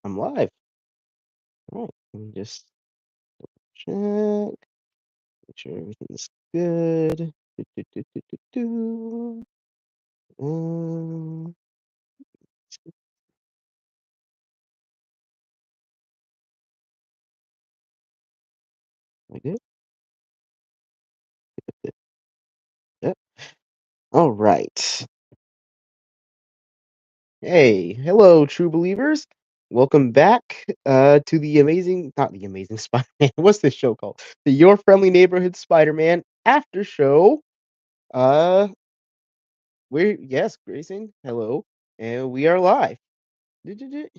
I'm live. All right. Let me just check, make sure everything's good. Do. Um, I good? Yep. All right. Hey, hello, true believers. Welcome back to the amazing, not the amazing Spider-Man. What's this show called? The Your Friendly Neighborhood Spider-Man after show. Uh, we're yes, Grayson. Hello, and we are live.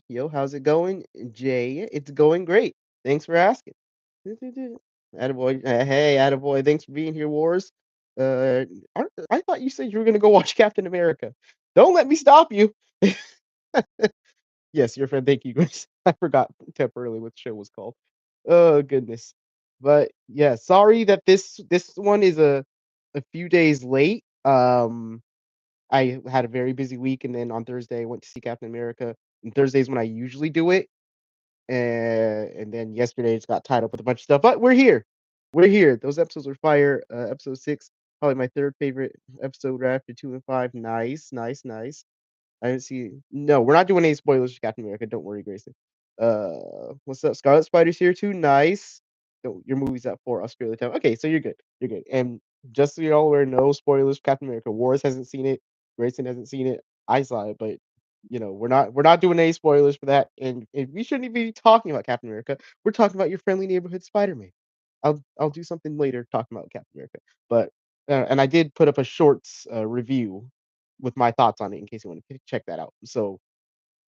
Yo, how's it going, Jay? It's going great. Thanks for asking. Attaboy. Hey, attaboy. Thanks for being here, Wars. I thought you said you were gonna go watch Captain America. Don't let me stop you. Yes, your friend. Thank you, Grace. I forgot temporarily what the show was called. Oh goodness. But yeah, sorry that this one is a few days late. I had a very busy week, and then on Thursday, I went to see Captain America, and Thursday's when I usually do it, and then yesterday just got tied up with a bunch of stuff, but we're here. We're here. Those episodes were fire. Episode 6, probably my 3rd favorite episode right after 2 and 5. Nice, nice, nice. I didn't see no, we're not doing any spoilers for Captain America, don't worry, Grayson. What's up? Scarlet Spider's here too, nice. Oh, your movie's at 4 Australia time. Okay, so you're good. You're good. And just so you're all aware, no spoilers for Captain America. Wars hasn't seen it, Grayson hasn't seen it. I saw it, but we're not doing any spoilers for that. And we shouldn't even be talking about Captain America. We're talking about your friendly neighborhood Spider-Man. I'll do something later talking about Captain America. But and I did put up a shorts review with my thoughts on it in case you want to check that out. So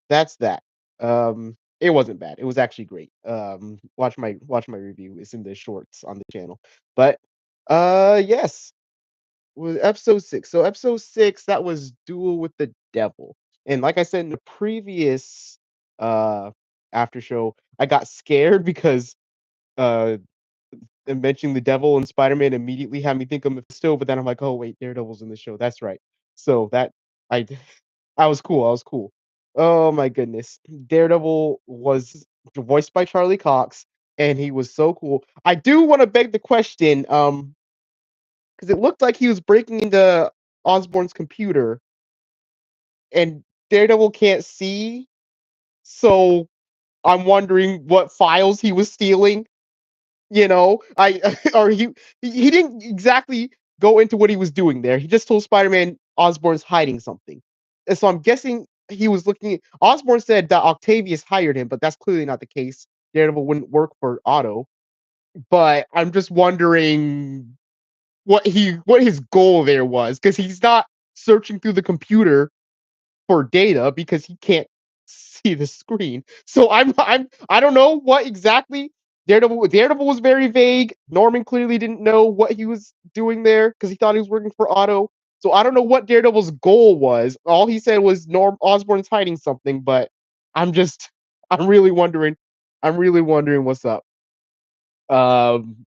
that's that. It wasn't bad. It was actually great. Watch my review. It's in the shorts on the channel. But yes, was episode 6. So episode 6, that was Duel with the Devil. And like I said in the previous after show, I got scared because uh and mentioning the devil and Spider-Man immediately had me think of Mephisto, but then I'm like, "Oh, wait, Daredevil's in the show. That's right." So that I d I was cool, I was cool. Oh my goodness. Daredevil was voiced by Charlie Cox, and he was so cool. I do wanna beg the question, because it looked like he was breaking into Osborn's computer, and Daredevil can't see, so I'm wondering what files he was stealing. I or he didn't exactly go into what he was doing there. He just told Spider-Man Osborn's hiding something. And so I'm guessing he was looking Osborn said that Octavius hired him, but that's clearly not the case. Daredevil wouldn't work for Otto. But I'm just wondering what his goal there was, because he's not searching through the computer for data because he can't see the screen. So I don't know what exactly Daredevil was very vague. Norman clearly didn't know what he was doing there because he thought he was working for Otto. So I don't know what Daredevil's goal was. All he said was Norm Osborn's hiding something, but I'm just I'm really wondering what's up. Um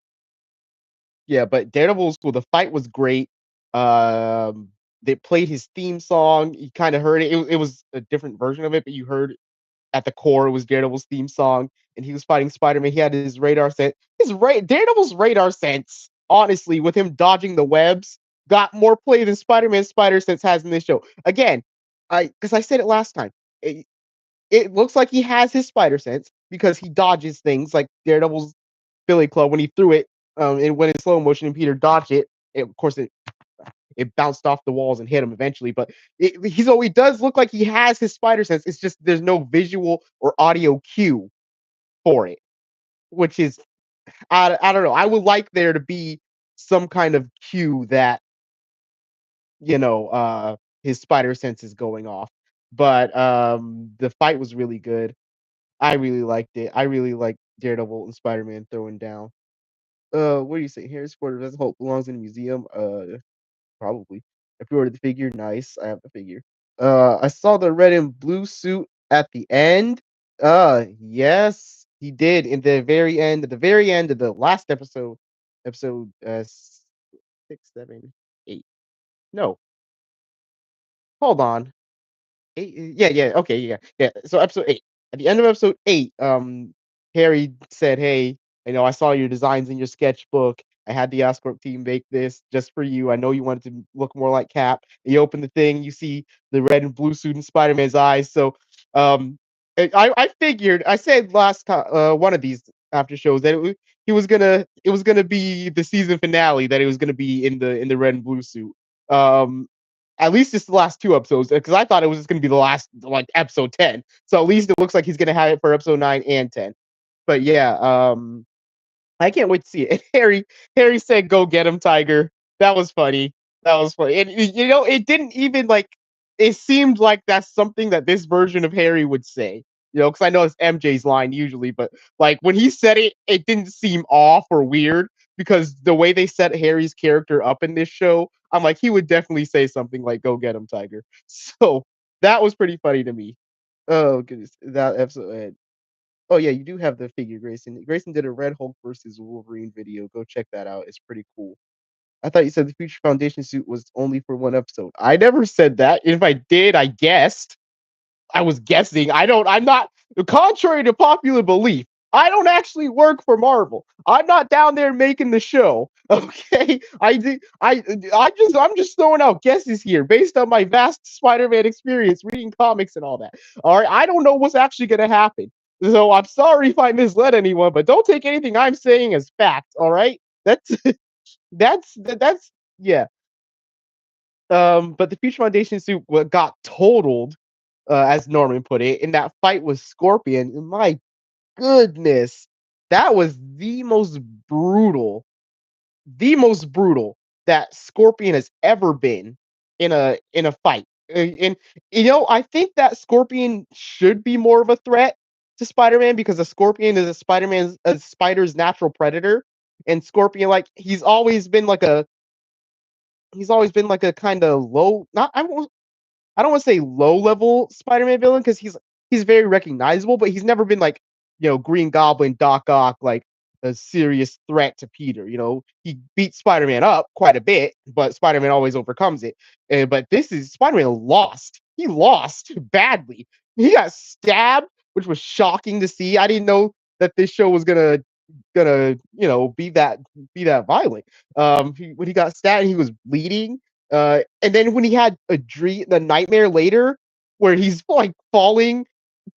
yeah, but Daredevil was cool. The fight was great. They played his theme song. You kind of heard it. It was a different version of it, but you heard at the core it was Daredevil's theme song, and he was fighting Spider-Man. He had his radar sense. Daredevil's radar sense, honestly, with him dodging the webs, got more play than Spider-Man's spider sense has in this show. Again, because I said it last time. It looks like he has his spider sense because he dodges things like Daredevil's Billy Club when he threw it, and went in slow motion and Peter dodged it. Of course, it bounced off the walls and hit him eventually. But he does look like he has his spider sense. It's just there's no visual or audio cue for it, which is I don't know. I would like there to be some kind of cue that you know his spider sense is going off. But the fight was really good. I really liked it. I really liked Daredevil and Spider Man throwing down. What do you say? Harry Potter as a whole belongs in a museum. Probably. If you ordered the figure, nice. I have the figure. I saw the red and blue suit at the end. Yes, he did. In the very end, at the very end of the last episode, episode 6, 7, 8. No, hold on. 8. Yeah, yeah. Okay, yeah, yeah. So episode 8. at the end of episode 8, Harry said, "Hey, I saw your designs in your sketchbook. I had the Oscorp team make this just for you. I know you wanted to look more like Cap." And you open the thing, you see the red and blue suit in Spider-Man's eyes. So, um, I figured I said one of these after shows that it was gonna be the season finale, that it was gonna be in the red and blue suit. Um, at least it's the last 2 episodes, because I thought it was just gonna be the last, like, episode 10. So at least it looks like he's gonna have it for episode 9 and 10. But yeah, I can't wait to see it. And Harry said, "Go get him, Tiger." That was funny. That was funny. And it didn't even like it seemed like that's something that this version of Harry would say. Because I know it's MJ's line usually, but like when he said it, it didn't seem off or weird because the way they set Harry's character up in this show, I'm like, he would definitely say something like, "Go get him, Tiger." So that was pretty funny to me. Oh goodness, that episode. Oh yeah, you do have the figure, Grayson. Grayson did a Red Hulk versus Wolverine video. Go check that out. It's pretty cool. I thought you said the Future Foundation suit was only for one episode. I never said that. If I did, I guessed. I was guessing. I'm not, contrary to popular belief, I don't actually work for Marvel. I'm not down there making the show. Okay. I'm just throwing out guesses here based on my vast Spider-Man experience, reading comics and all that. All right. I don't know what's actually gonna happen. So I'm sorry if I misled anyone, but don't take anything I'm saying as fact. All right. That's that's yeah. But the Future Foundation suit got totaled, as Norman put it, in that fight with Scorpion. My goodness, that was brutal, the most brutal that Scorpion has ever been in a fight. And I think that Scorpion should be more of a threat to Spider-Man because a Scorpion is a spider's natural predator, and Scorpion, like, he's always been like a kind of low, not I don't want to say low level Spider-Man villain because he's very recognizable, but he's never been like, Green Goblin, Doc Ock, like a serious threat to Peter. He beats Spider-Man up quite a bit, but Spider-Man always overcomes it. But this is Spider-Man lost. He lost badly. He got stabbed, which was shocking to see. I didn't know that this show was gonna be that violent. When he got stabbed, he was bleeding. And then when he had the nightmare later, where he's like falling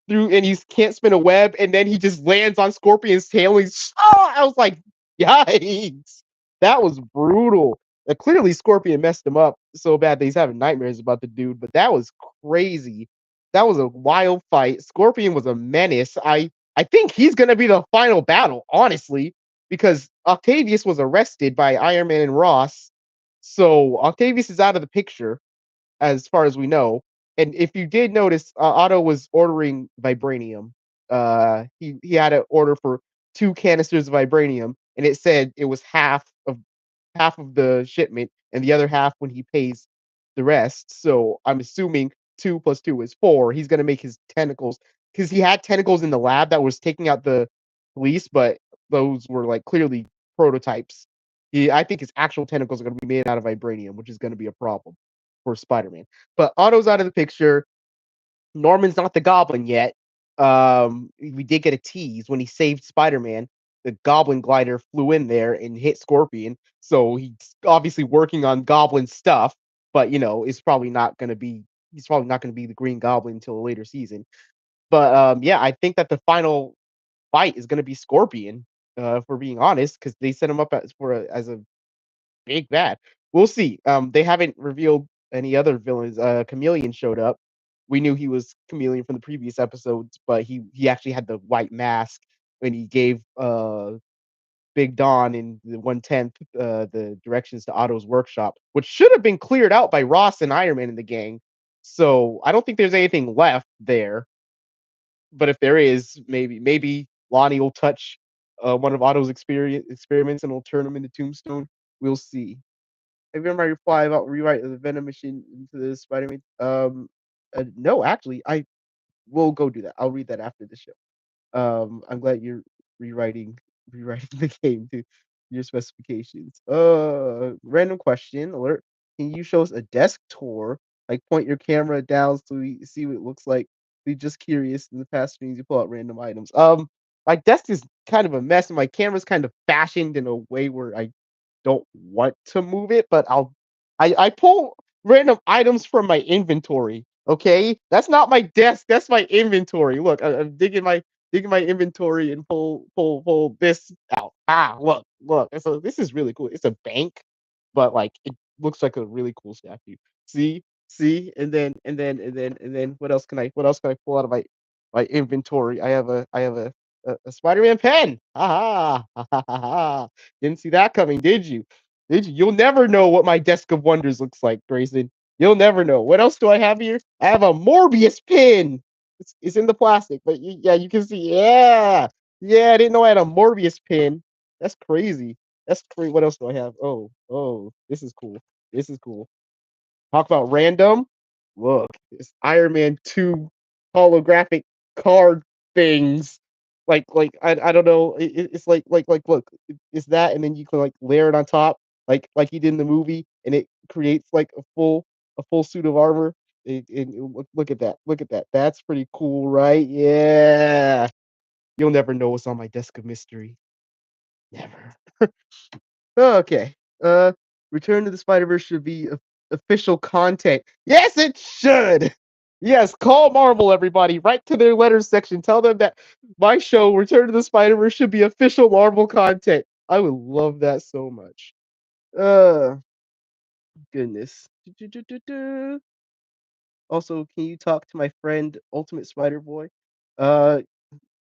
through and he can't spin a web, and then he just lands on Scorpion's tail. And I was like, yikes, that was brutal. Clearly, Scorpion messed him up so bad that he's having nightmares about the dude. But that was crazy. That was a wild fight. Scorpion was a menace. I think he's gonna be the final battle, honestly, because Octavius was arrested by Iron Man and Ross. So Octavius is out of the picture as far as we know. And if you did notice, Otto was ordering vibranium. He had an order for 2 canisters of vibranium, and it said it was half of the shipment, and the other half when he pays the rest. So I'm assuming 2 plus 2 is 4. He's gonna make his tentacles because he had tentacles in the lab that was taking out the police, but those were like clearly prototypes. I think his actual tentacles are gonna be made out of vibranium, which is gonna be a problem for Spider-Man. But Otto's out of the picture. Norman's not the Goblin yet. We did get a tease when he saved Spider-Man. The Goblin glider flew in there and hit Scorpion, so he's obviously working on Goblin stuff. But is probably not going to be. He's probably not going to be the Green Goblin until a later season. But yeah, I think that the final fight is going to be Scorpion. If we're being honest, because they set him up as a big bad. We'll see. They haven't revealed any other villains. Chameleon showed up. We knew he was Chameleon from the previous episodes, but he actually had the white mask when he gave Big Don in the 1/10 the directions to Otto's workshop, which should have been cleared out by Ross and Iron Man in the gang. So I don't think there's anything left there. But if there is, maybe Lonnie will touch one of Otto's experiments and will turn him into Tombstone. We'll see. Have you ever my reply about rewrite the Venom machine into the Spider-Man? No, actually, I will go do that. I'll read that after the show. I'm glad you're rewriting rewriting the game to your specifications. Random question alert. Can you show us a desk tour? Like point your camera down so we see what it looks like. Be just curious in the past means you pull out random items. My desk is kind of a mess, and my camera's kind of fashioned in a way where I don't want to move it, but I pull random items from my inventory. Okay, that's not my desk. That's my inventory. Look, I'm digging my inventory and pull this out. Ah, look. This is really cool. It's a bank, but like it looks like a really cool statue. See, and then what else can I pull out of my inventory? I have a Spider-Man pen. Ha ha ha ha ha. Didn't see that coming, did you? Did you? You'll never know what my desk of wonders looks like, Grayson. You'll never know. What else do I have here? I have a Morbius pin. It's in the plastic, but yeah, you can see. Yeah, yeah. I didn't know I had a Morbius pin. That's crazy. That's crazy. What else do I have? Oh, this is cool. This is cool. Talk about random. Look, it's Iron Man 2 holographic card things. I don't know. It's like look, it's that, and then you can like layer it on top, like he did in the movie, and it creates like a full suit of armor. Look at that. Look at that. That's pretty cool, right? Yeah. You'll never know what's on my desk of mystery. Never. Okay. Uh, Return to the Spider-Verse should be official content. Yes, it should. Yes, call Marvel, everybody. Write to their letters section. Tell them that my show, Return to the Spider-Verse, should be official Marvel content. I would love that so much. Uh, Goodness. Also, can you talk to my friend Ultimate Spider Boy? Uh,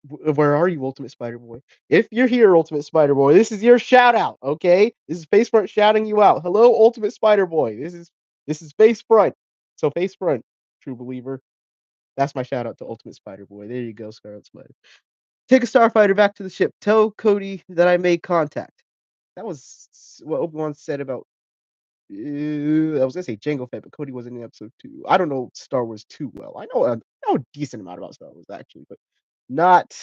where are you, Ultimate Spider Boy? If you're here, Ultimate Spider Boy, this is your shout out. Okay, this is Facefront shouting you out. Hello, Ultimate Spider Boy. This is Facefront. So Facefront, true believer. That's my shout out to Ultimate Spider Boy. There you go, Scarlet Spider. Take a starfighter back to the ship. Tell Cody that I made contact. That was what Obi-Wan said about. I was gonna say Jango Fett, but Cody wasn't in episode 2. I don't know Star Wars too well. I know a decent amount about Star Wars actually, but not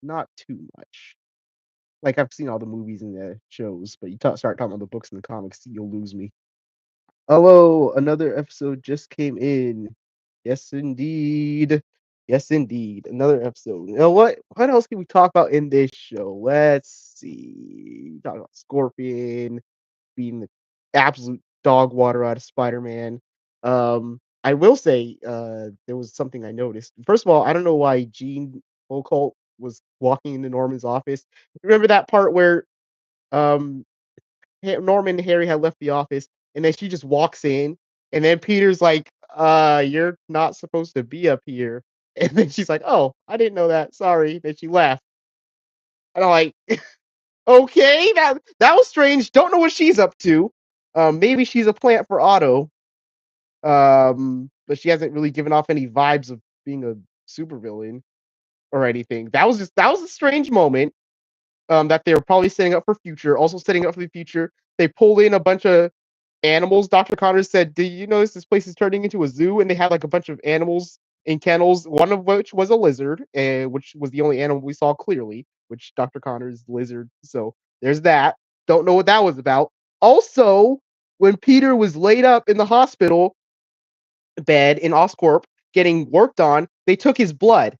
not too much. Like I've seen all the movies and the shows, but start talking about the books and the comics, you'll lose me. Hello, another episode just came in. Yes, indeed. Yes, indeed. Another episode. You know what? What else can we talk about in this show? Let's see. Talk about Scorpion being the absolute dog water out of Spider-Man. I will say, there was something I noticed. First of all, I don't know why Jean Occult was walking into Norman's office. Remember that part where um Norman and Harry had left the office, and then she just walks in, and then Peter's like, you're not supposed to be up here." And then she's like, "Oh, I didn't know that. Sorry." Then she left. And I'm like, okay, that was strange. Don't know what she's up to. Maybe she's a plant for Otto. But she hasn't really given off any vibes of being a supervillain or anything. That was a strange moment. That they were probably setting up for future. Also setting up for the future, they pulled in a bunch of animals. Dr. Connors said, "Do you notice this place is turning into a zoo?" And they had like a bunch of animals in kennels, one of which was a lizard, which was the only animal we saw clearly, which Dr. Connors lizard. So there's that. Don't know what that was about. Also, when Peter was laid up in the hospital bed in Oscorp getting worked on, they took his blood,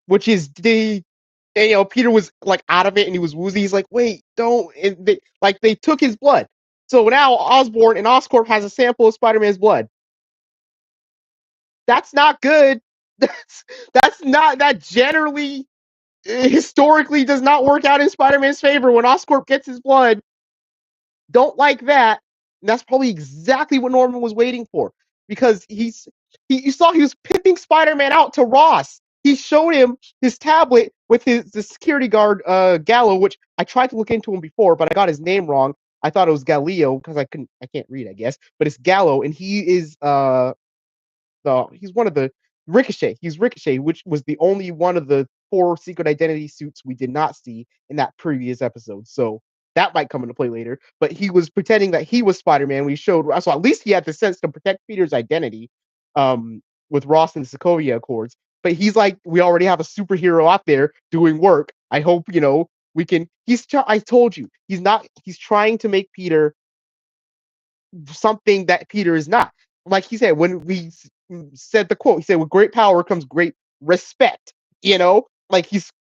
which is Peter was like out of it and he was woozy. He's like, wait, don't. And they took his blood. So now Osborn and Oscorp has a sample of Spider-Man's blood. That's not good. That's not that generally historically does not work out in Spider-Man's favor when Oscorp gets his blood. Don't like that. And that's probably exactly what Norman was waiting for because you saw he was pimping Spider-Man out to Ross. He showed him his tablet with the security guard Gallo, which I tried to look into him before, but I got his name wrong. I thought it was Galileo because I can't read, I guess, but it's Gallo, and he is he's one of the Ricochet. He's Ricochet, which was the only one of the 4 secret identity suits we did not see in that previous episode. So that might come into play later. But he was pretending that he was Spider-Man. We showed so at least he had the sense to protect Peter's identity with Ross and the Sokovia Accords. But he's like, we already have a superhero out there doing work. I hope we can. I told you, he's not. He's trying to make Peter something that Peter is not. Like he said, said the quote. He said, "With great power comes great respect." You know, like he's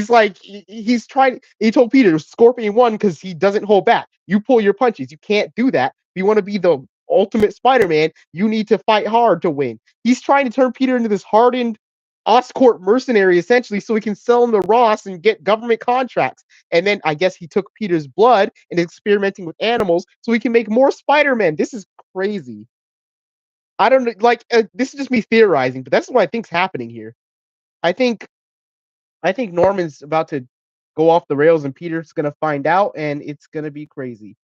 like he's trying. He told Peter, "Scorpion won because he doesn't hold back. You pull your punches. You can't do that. If you want to be the ultimate Spider-Man, you need to fight hard to win." He's trying to turn Peter into this hardened Oscorp mercenary essentially, so he can sell him to Ross and get government contracts. And then I guess he took Peter's blood and experimenting with animals so he can make more Spider-Man. This is crazy. I don't know, like this is just me theorizing, but that's what I think's happening here. I think I think Norman's about to go off the rails, and Peter's gonna find out, and it's gonna be crazy.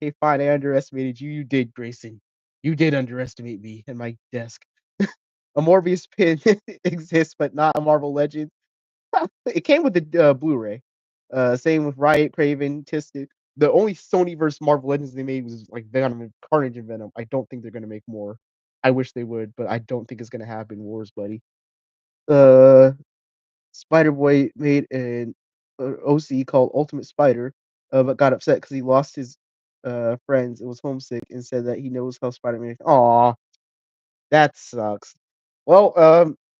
Hey, fine, I underestimated you. You did, Grayson. You did underestimate me and my desk. A Morbius pin exists, but not a Marvel Legend. It came with the Blu-ray. Same with Riot, Craven, Tistic. The only Sony versus Marvel Legends they made was like Venom and Carnage and Venom. I don't think they're gonna make more. I wish they would, but I don't think it's gonna happen. Wars, buddy. Uh, Spider Boy made an OC called Ultimate Spider, but got upset because he lost his friends and was homesick and said that he knows how Spider-Man. Aw, that sucks. Well,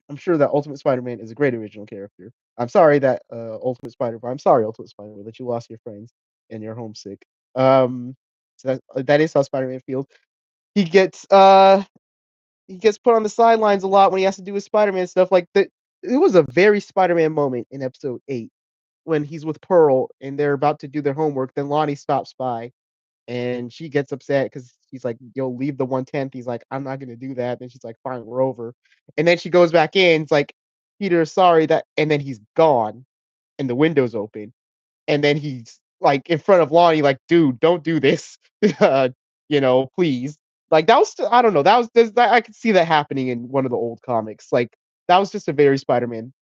I'm sure that Ultimate Spider-Man is a great original character. I'm sorry that I'm sorry, Ultimate Spider-Man, that you lost your friends and you're homesick. So that is how Spider-Man feels. He gets he gets put on the sidelines a lot when he has to do his Spider-Man stuff. Like it was a very Spider-Man moment in episode 8 when he's with Pearl and they're about to do their homework. Then Lonnie stops by and she gets upset because he's like, "Yo, leave the 110th." He's like, "I'm not gonna do that." Then she's like, "Fine, we're over." And then she goes back in. It's like, "Peter, sorry that," and then he's gone, and the window's open, and then he's like in front of Lonnie, like, "Dude, don't do this, uh, please." Like that was, I don't know, I could see that happening in one of the old comics. Like that was just a very Spider-Man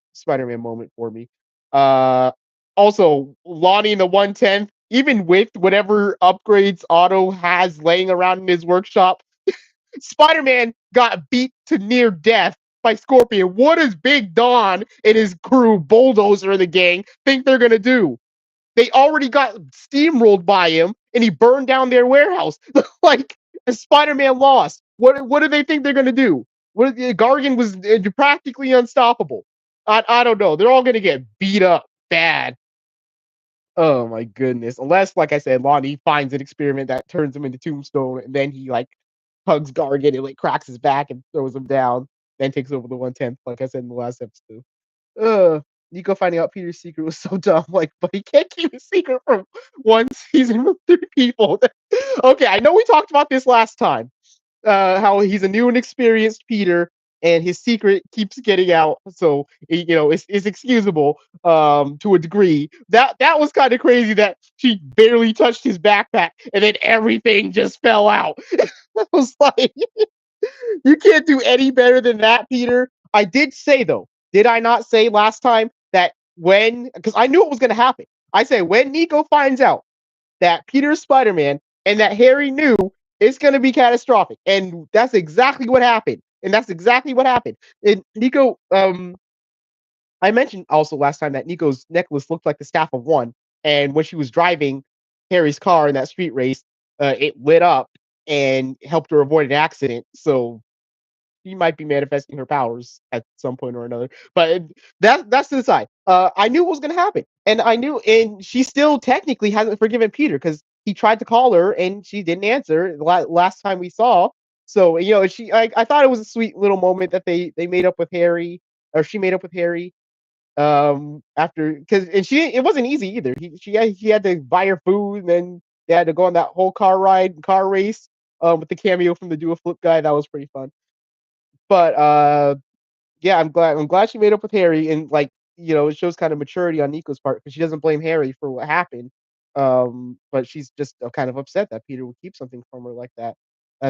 moment for me. Uh, Also, Lonnie in the 110th, even with whatever upgrades Otto has laying around in his workshop, Spider-Man got beat to near death by Scorpion. What does Big Don and his crew, Bulldozer and the gang, think they're gonna do? They already got steamrolled by him, and he burned down their warehouse. Like, Spider-Man lost. What do they think they're gonna do? Gargan was practically unstoppable. I don't know. They're all gonna get beat up bad. Oh my goodness. Unless, like I said, Lonnie finds an experiment that turns him into Tombstone, and then he like hugs Gargan and like cracks his back and throws him down, then takes over the 110th, like I said in the last episode. Nico finding out Peter's secret was so dumb, like, but he can't keep a secret from one season with 3 people. Okay, I know we talked about this last time. How he's a new and experienced Peter, and his secret keeps getting out, so it's excusable to a degree. That was kind of crazy that she barely touched his backpack, and then everything just fell out. I was like, you can't do any better than that, Peter. I did say though, did I not say last time that because I knew it was going to happen. I said when Nico finds out that Peter's Spider-Man and that Harry knew, it's going to be catastrophic. And that's exactly what happened. And Nico, I mentioned also last time that Nico's necklace looked like the staff of one. And when she was driving Harry's car in that street race, it lit up and helped her avoid an accident. So she might be manifesting her powers at some point or another. But that's to the side. I knew what was gonna happen, and she still technically hasn't forgiven Peter because he tried to call her and she didn't answer last time we saw. So I thought it was a sweet little moment that they made up with Harry, or she made up with Harry. After because and she it wasn't easy either. He had to buy her food, and then they had to go on that whole car race. With the cameo from the Do a Flip guy, that was pretty fun. But yeah, I'm glad she made up with Harry, and like it shows kind of maturity on Nico's part because she doesn't blame Harry for what happened. But she's just kind of upset that Peter would keep something from her like that.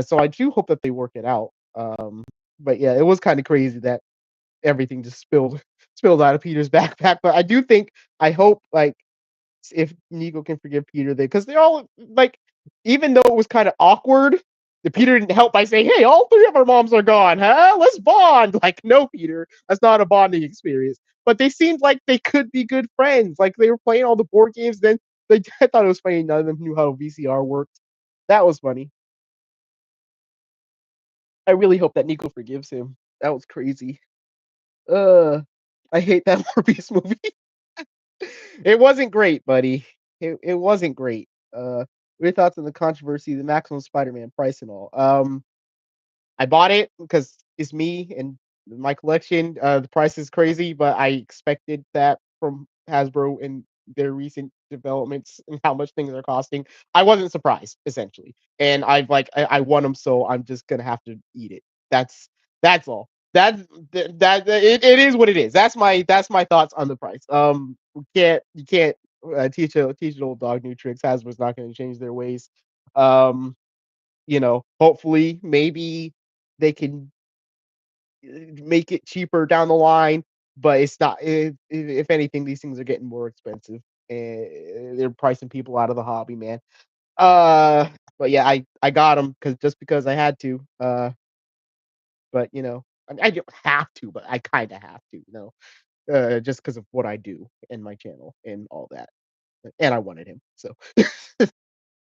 So I do hope that they work it out. But yeah, it was kind of crazy that everything just spilled out of Peter's backpack. But I hope like if Nico can forgive Peter, because they're all like, even though it was kind of awkward, the Peter didn't help by saying, "Hey, all 3 of our moms are gone, huh? Let's bond." Like, no, Peter, that's not a bonding experience. But they seemed like they could be good friends. Like they were playing all the board games. Then I thought it was funny. None of them knew how VCR worked. That was funny. I really hope that Nico forgives him. That was crazy. Uh, I hate that Morbius movie. It wasn't great, buddy. It wasn't great. Your thoughts on the controversy, the maximum Spider-Man price and all? I bought it because it's me and my collection. The price is crazy, but I expected that from Hasbro and their recent developments and how much things are costing. I wasn't surprised, essentially, and I want them, so I'm just gonna have to eat it. That's all. That's it is what it is. That's my thoughts on the price. You can't teach an old dog new tricks. Hasbro's not going to change their ways. Um, hopefully, maybe they can make it cheaper down the line, but it's not. If anything, these things are getting more expensive, and they're pricing people out of the hobby, man. Uh, but yeah, I got them because I had to. But I don't have to, but I kind of have to, just because of what I do in my channel and all that, and I wanted him, so.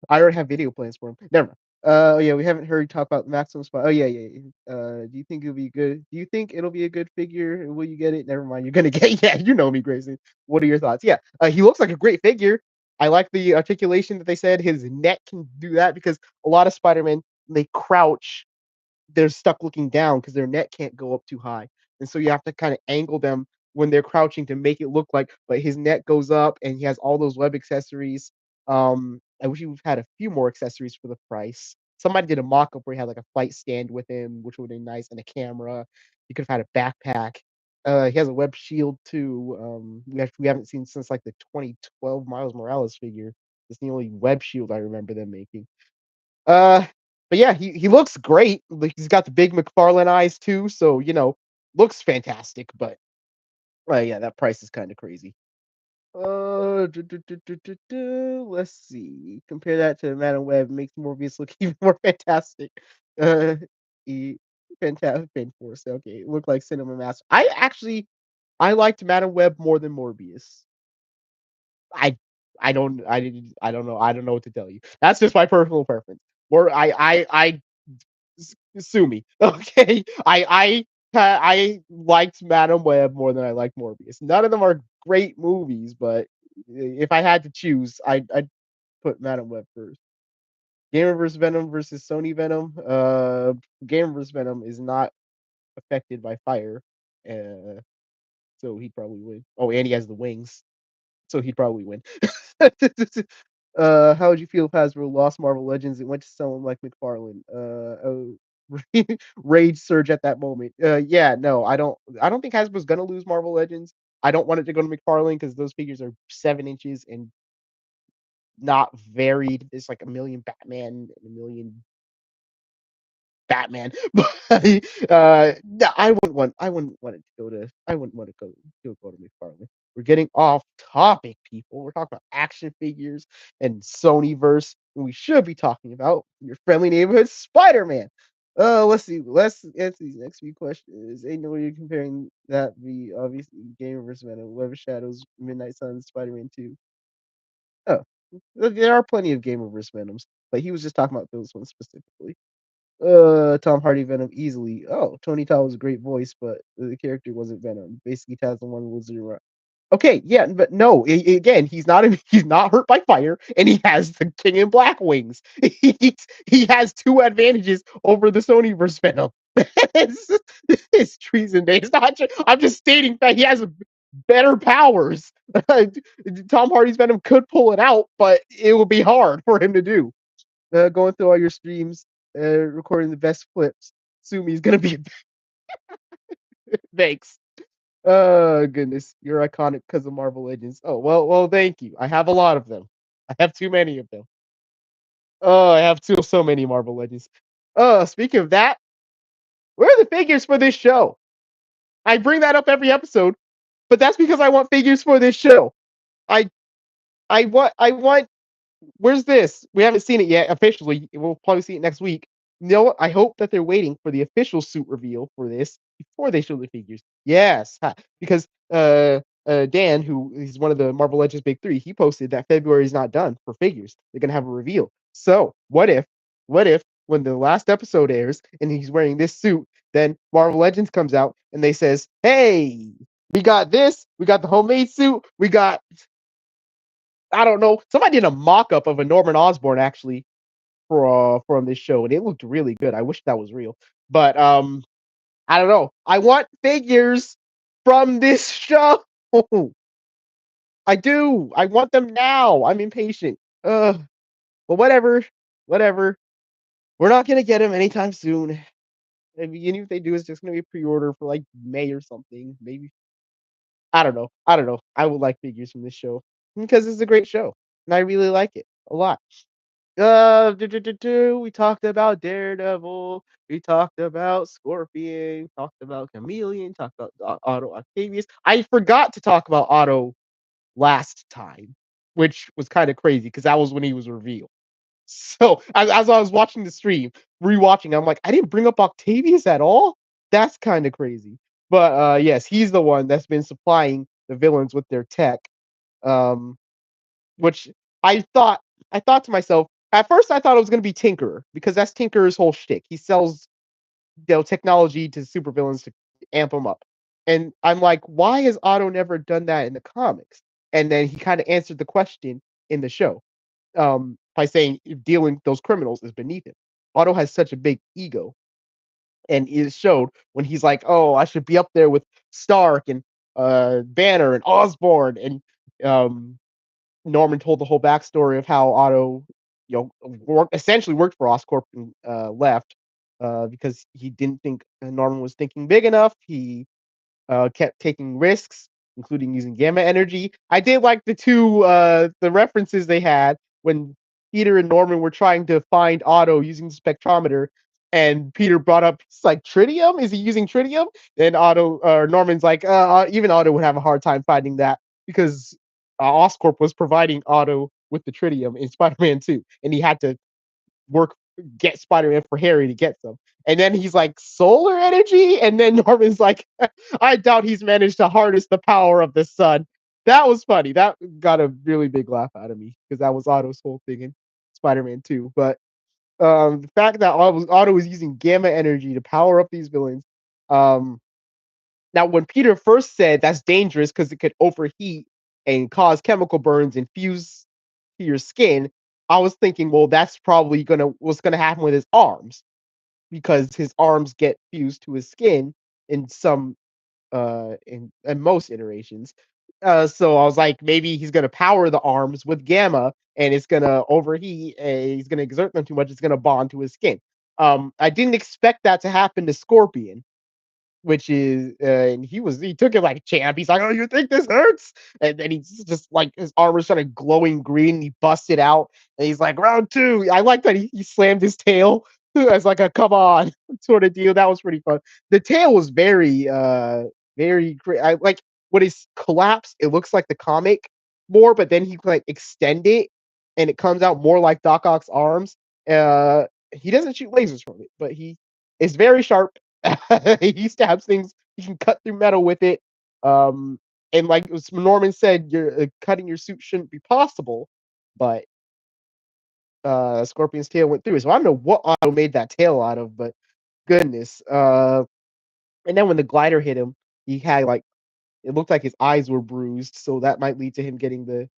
I already have video plans for him. Never mind. Yeah, we haven't heard you talk about Maximum Spot. Oh, yeah, yeah, yeah. Do you think it'll be good? Do you think it'll be a good figure? Will you get it? Never mind. You're gonna get. Yeah, you know me, Grayson. What are your thoughts? Yeah, he looks like a great figure. I like the articulation that they said his neck can do that because a lot of Spider-Man they crouch they're stuck looking down because their net can't go up too high. And so you have to kind of angle them when they're crouching to make it look like, but his net goes up and he has all those web accessories. I wish he would have had a few more accessories for the price. Somebody did a mock-up where he had like a flight stand with him, which would have been nice, and a camera. He could have had a backpack. He has a web shield too. We haven't seen since like the 2012 Miles Morales figure. It's the only web shield I remember them making. Uh, but yeah, he looks great. Like he's got the big McFarlane eyes too, so looks fantastic. But yeah, that price is kind of crazy. Let's see. Compare that to Madam Web makes Morbius look even more fantastic. Uh, he, fantastic Fan Force. Okay, it looked like Cinema Master. I liked Madam Web more than Morbius. I I don't know. I don't know what to tell you. That's just my personal preference. Or I sue me. Okay, I liked Madam Web more than I liked Morbius. None of them are great movies, but if I had to choose, I'd put Madam Web first. Gamer vs Venom versus Sony Venom. Gamer vs Venom is not affected by fire, uh, so he'd probably win. Oh, and he has the wings, so he'd probably win. How would you feel if Hasbro lost Marvel Legends and went to someone like McFarlane? Rage surge at that moment. Yeah, no, I don't think Hasbro's gonna lose Marvel Legends. I don't want it to go to McFarlane because those figures are 7 inches and not varied. There's like a million Batman and a million Batman. But no, I wouldn't want it to go to McFarlane. We're getting off topic, people. We're talking about action figures and Sonyverse, and we should be talking about your friendly neighborhood Spider-Man. Let's see. Let's answer these next few questions. Ain't no way you're comparing that the obviously Game vs. Venom, Web of Shadows, Midnight Suns, Spider-Man 2. Oh, there are plenty of Game vs. Venoms, but he was just talking about those ones specifically. Tom Hardy Venom easily. Oh, Tony Todd was a great voice, but the character wasn't Venom. Basically, Taz the one who was around. Okay, yeah, but no, again, he's not hurt by fire, and he has the King in Black wings. He has two advantages over the Sonyverse Venom. it's, it's treason. It's not. I'm just stating that he has better powers. Tom Hardy's Venom could pull it out, but it would be hard for him to do. Going through all your streams, recording the best clips. Sumi's gonna be thanks. Oh goodness, you're iconic because of Marvel Legends. Oh well, thank you. I have a lot of them. I have too many of them. Oh, I have so many Marvel Legends. Speaking of that, where are the figures for this show? I bring that up every episode, but that's because I want figures for this show. I I want Where's this? We haven't seen it yet officially. We'll probably see it next week. You know what? I hope that they're waiting for the official suit reveal for this before they show the figures. Yes, because Dan, who is one of the Marvel Legends Big Three, he posted that February is not done for figures. They're gonna have a reveal. So what if when the last episode airs and he's wearing this suit, Then Marvel Legends comes out and they says, "Hey, we got this. We got the homemade suit. We got I don't know. Somebody did a mock-up of a Norman Osborn actually from this show, and it looked really good. I wish that was real, but I don't know. I want figures from this show. I do. I want them now. I'm impatient. But whatever, whatever. We're not gonna get them anytime soon. And even if they do, it's just gonna be pre-order for like May or something. Maybe I don't know. I don't know. I would like figures from this show because it's a great show, and I really like it a lot. We talked about Daredevil. We talked about Scorpion. Talked about Chameleon. Talked about Otto Octavius. I forgot to talk about Otto last time, which was kind of crazy because that was when he was revealed. So as I was watching the stream, rewatching, I'm like, I didn't bring up Octavius at all. That's kind of crazy. But yes, he's the one that's been supplying the villains with their tech. Um, which I thought I thought to myself at first I thought it was going to be Tinkerer because that's Tinkerer's whole shtick. He sells technology to supervillains to amp them up, and I'm like, why has Otto never done that in the comics? And then he kind of answered the question in the show by saying dealing those criminals is beneath him. Otto has such a big ego, and it showed when he's like, "Oh, I should be up there with Stark and Banner and Osborn," and Norman told the whole backstory of how Otto, essentially worked for Oscorp and left because he didn't think Norman was thinking big enough. He kept taking risks, including using gamma energy. I did like the references they had when Peter and Norman were trying to find Otto using the spectrometer, and Peter brought up it's like tritium. Is he using tritium? And Norman's like, even Otto would have a hard time finding that because Oscorp was providing Otto with the tritium in Spider-Man 2, and he had to work get Spider-Man for Harry to get some. And then he's like, solar energy? And then Norman's like, I doubt he's managed to harness the power of the sun. That was funny. That got a really big laugh out of me because that was Otto's whole thing in Spider-Man 2. But the fact that Otto was using gamma energy to power up these villains. Um, Now, when Peter first said that's dangerous because it could overheat and cause chemical burns and fuse to your skin, I was thinking, well, that's probably what's gonna happen with his arms because his arms get fused to his skin in in most iterations. So I was like, maybe he's gonna power the arms with gamma and it's gonna overheat and he's gonna exert them too much, it's gonna bond to his skin. I didn't expect that to happen to Scorpion, which is and he took it like a champ. He's like, "Oh, you think this hurts?" And then he's just like his armor started glowing green. He busted out, and he's like, "Round two." I like that he slammed his tail as like a "come on" sort of deal. That was pretty fun. The tail was very great. I like when it's collapsed. It looks like the comic more, but then he like extend it, and it comes out more like Doc Ock's arms. He doesn't shoot lasers from it, but he is very sharp. He stabs things. He can cut through metal with it. Um, and like Norman said, your cutting your suit shouldn't be possible, but Scorpion's tail went through. So I don't know what Otto made that tail out of, but goodness. And then when the glider hit him, he had like it looked like his eyes were bruised, so that might lead to him getting the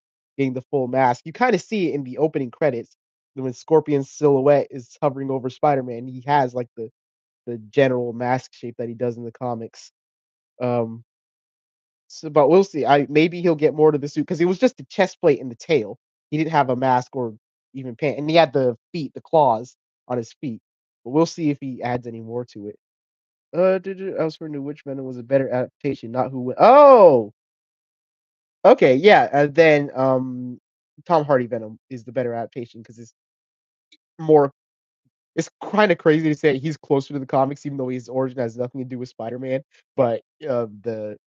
full mask. You kind of see it in the opening credits when Scorpion's silhouette is hovering over Spider-Man. He has like the general mask shape that he does in the comics. Um, but we'll see. I maybe he'll get more to the suit because it was just the chest plate and the tail. He didn't have a mask or even pant, and he had the feet, the claws on his feet. But we'll see if he adds any more to it. I was wondering which Venom was a better adaptation, not who. Oh, okay, yeah. Then Tom Hardy Venom is the better adaptation because more. It's kind of crazy to say he's closer to the comics, even though his origin has nothing to do with Spider-Man. But the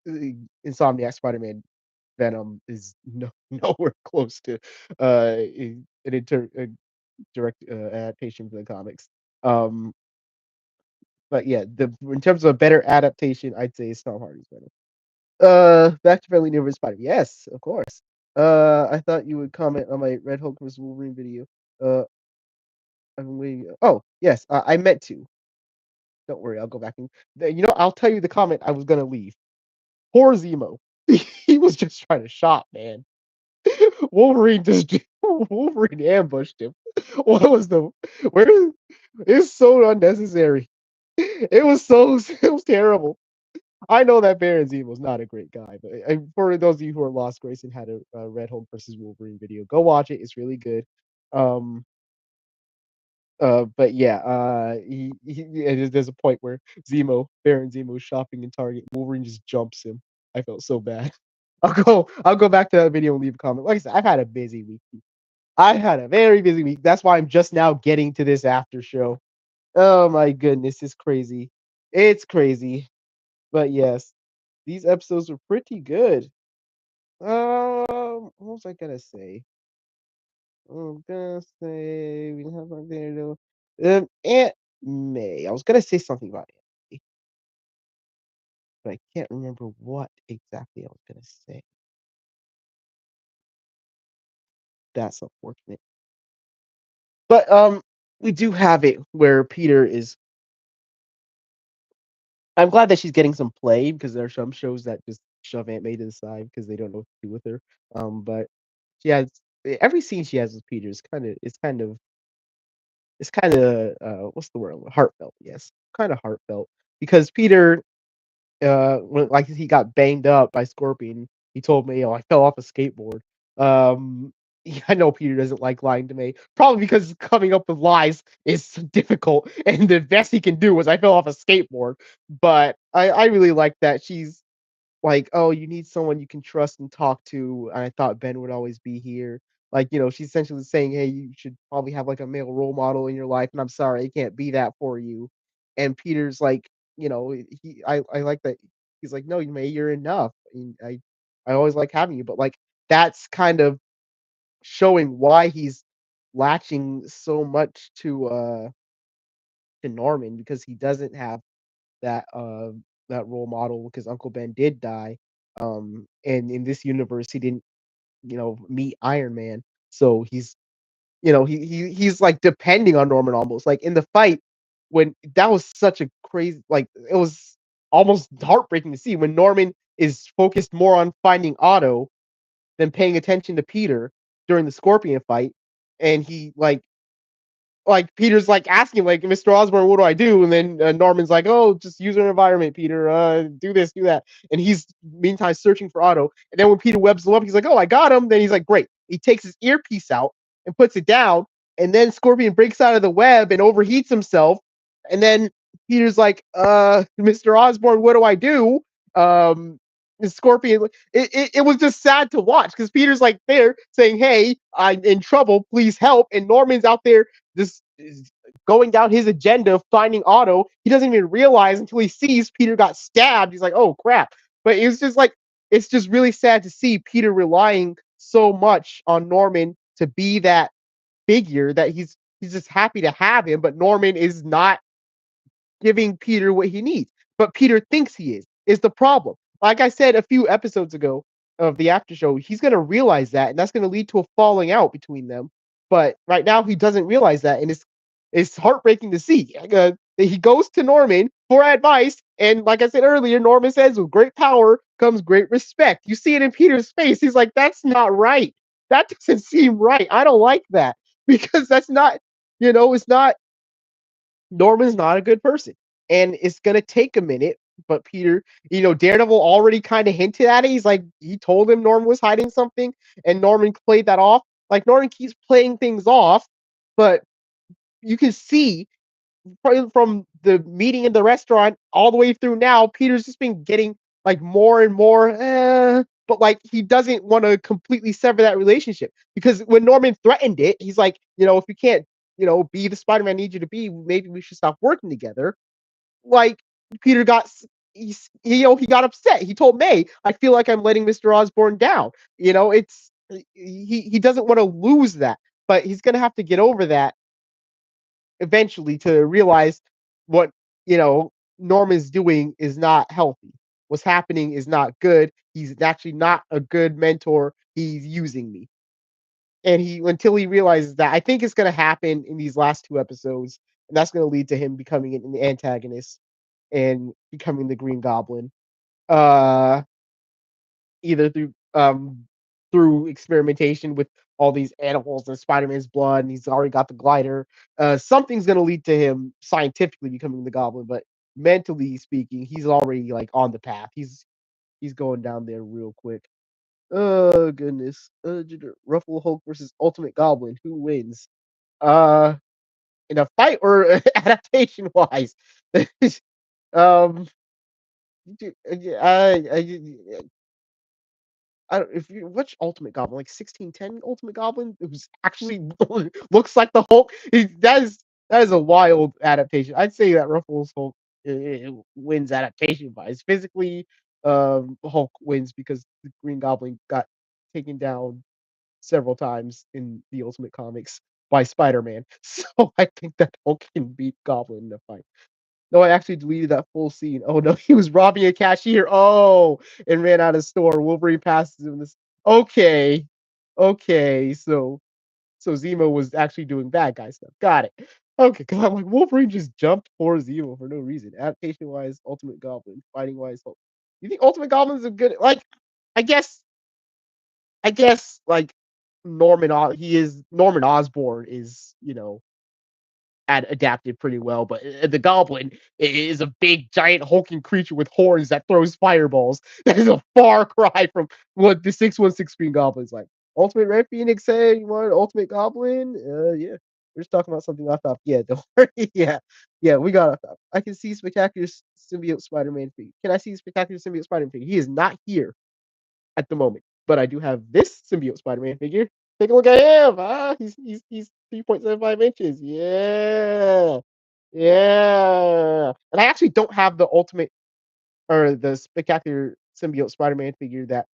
Insomniac Spider-Man Venom is nowhere close to a direct adaptation from the comics. Um, but yeah, the in terms of a better adaptation, I'd say it's Tom Hardy's Venom. Back to Friendly Neighborhood Spider. Yes, of course. I thought you would comment on my Red Hulk vs Wolverine video. I've been waiting. Oh, yes, I meant to. Don't worry, I'll go back and I'll tell you the comment I was gonna leave. Poor Zemo. He was just trying to shop, man. Wolverine just Wolverine ambushed him. What was the where it's so unnecessary. It was so it was terrible. I know that Baron Zemo's not a great guy, but for those of you who are lost, Grayson had a Red Hulk versus Wolverine video. Go watch it; it's really good. Um, but yeah, yeah, there's a point where Baron Zemo's shopping in Target. Wolverine just jumps him. I felt so bad. I'll go back to that video and leave a comment. Like I said, I've had a busy week. I had a very busy week. That's why I'm just now getting to this after show. Oh my goodness, it's crazy. It's crazy. But yes, these episodes were pretty good. What was I gonna say? I'm gonna say we have my there though. Aunt May. I was gonna say something about Aunt May, but I can't remember what exactly I was gonna say. That's unfortunate. But we do have it where Peter is. I'm glad that she's getting some play because there are some shows that just shove Aunt May to the side because they don't know what to do with her. But she has every scene she has with Peter is kind of what's the word? Heartfelt. Yes, kind of heartfelt because Peter when like he got banged up by Scorpion, he told me, "Oh, I fell off a skateboard." Um, I know Peter doesn't like lying to me, probably because coming up with lies is difficult, and the best he can do was I fell off a skateboard. But I really like that she's like, "Oh, you need someone you can trust and talk to, and I thought Ben would always be here." Like, she's essentially saying, "Hey, you should probably have, like, a male role model in your life, and I'm sorry, I can't be that for you." And Peter's like, I like that he's like, "No, May, you're enough. I always like having you." But, like, that's kind of showing why he's latching so much to Norman because he doesn't have that, that role model because Uncle Ben did die, and in this universe, he didn't, meet Iron Man, so he's, like, depending on Norman almost, like, in the fight, when that was such a crazy like, it was almost heartbreaking to see when Norman is focused more on finding Otto than paying attention to Peter during the Scorpion fight, and he, like Peter's like asking like Mr. Osborn, what do I do? And then Norman's like, oh, just use our environment, Peter. Do this, do that. And he's meantime searching for Otto. And then when Peter webs him up, he's like, oh, I got him. Then he's like, great. He takes his earpiece out and puts it down. And then Scorpion breaks out of the web and overheats himself. And then Peter's like, Mr. Osborn, what do I do? And Scorpion, it was just sad to watch because Peter's like there saying, hey, I'm in trouble. Please help. And Norman's out there this is going down his agenda of finding Otto. He doesn't even realize until he sees Peter got stabbed. He's like, oh crap. But it's just like it's just really sad to see Peter relying so much on Norman to be that figure that he's just happy to have him, but Norman is not giving Peter what he needs. But Peter thinks he is the problem. Like I said a few episodes ago of the after show, he's going to realize that, and that's going to lead to a falling out between them. But right now, he doesn't realize that, and it's heartbreaking to see. He goes to Norman for advice, and like I said earlier, Norman says, "With great power comes great respect." You see it in Peter's face. He's like, "That's not right. That doesn't seem right. I don't like that because that's not, it's not Norman's not a good person. And it's gonna take a minute, but Peter, Daredevil already kind of hinted at it. He's like, he told him Norman was hiding something, and Norman played that off. Like Norman keeps playing things off, but you can see from the meeting in the restaurant all the way through now, Peter's just been getting like more and more, but like he doesn't want to completely sever that relationship because when Norman threatened it, he's like, if you can't, be the Spider-Man I need you to be, maybe we should stop working together. Like Peter got, he got upset. He told May, I feel like I'm letting Mr. Osborn down. It's he doesn't want to lose that, but he's gonna have to get over that eventually to realize what Norman's doing is not healthy. What's happening is not good. He's actually not a good mentor. He's using me. And he until he realizes that, I think it's gonna happen in these last two episodes. and that's gonna lead to him becoming an antagonist and becoming the Green Goblin. Uh, either through experimentation with all these animals and Spider-Man's blood, and he's already got the glider. Something's gonna lead to him scientifically becoming the Goblin, but mentally speaking, he's already like on the path. He's going down there real quick. Oh goodness. Ruffle Hulk versus Ultimate Goblin. Who wins? Uh, in a fight or adaptation wise? um, I don't if you watch Ultimate Goblin, like 1610 Ultimate Goblin, it was actually looks like the Hulk. That is a wild adaptation. I'd say that Ruffles Hulk wins adaptation wise. Physically, Hulk wins because the Green Goblin got taken down several times in the Ultimate Comics by Spider-Man. So I think that Hulk can beat Goblin in a fight. No, I actually deleted that full scene. Oh no, he was robbing a cashier. Oh, and ran out of store. Wolverine passes him this. Okay, okay, so Zemo was actually doing bad guy stuff. Got it. Okay, because I'm like Wolverine just jumped for Zemo for no reason. Adaptation wise, Ultimate Goblin. Fighting wise, Hulk. You think Ultimate Goblin's a good like? I guess like Norman Osborn is adapted pretty well, but the Goblin is a big, giant, hulking creature with horns that throws fireballs. That is a far cry from what the 616 Green Goblin's like. Ultimate Red Phoenix, hey, you want an Ultimate Goblin? Yeah. We're just talking about something I thought. Yeah, don't worry. Yeah, yeah, we got off topic. I can see Spectacular Symbiote Spider-Man figure. Can I see Spectacular Symbiote Spider-Man figure? He is not here at the moment. But I do have this symbiote Spider-Man figure. Take a look at him. He's 3.75 inches. Yeah. Yeah. And I actually don't have the ultimate or the spectacular symbiote Spider-Man figure that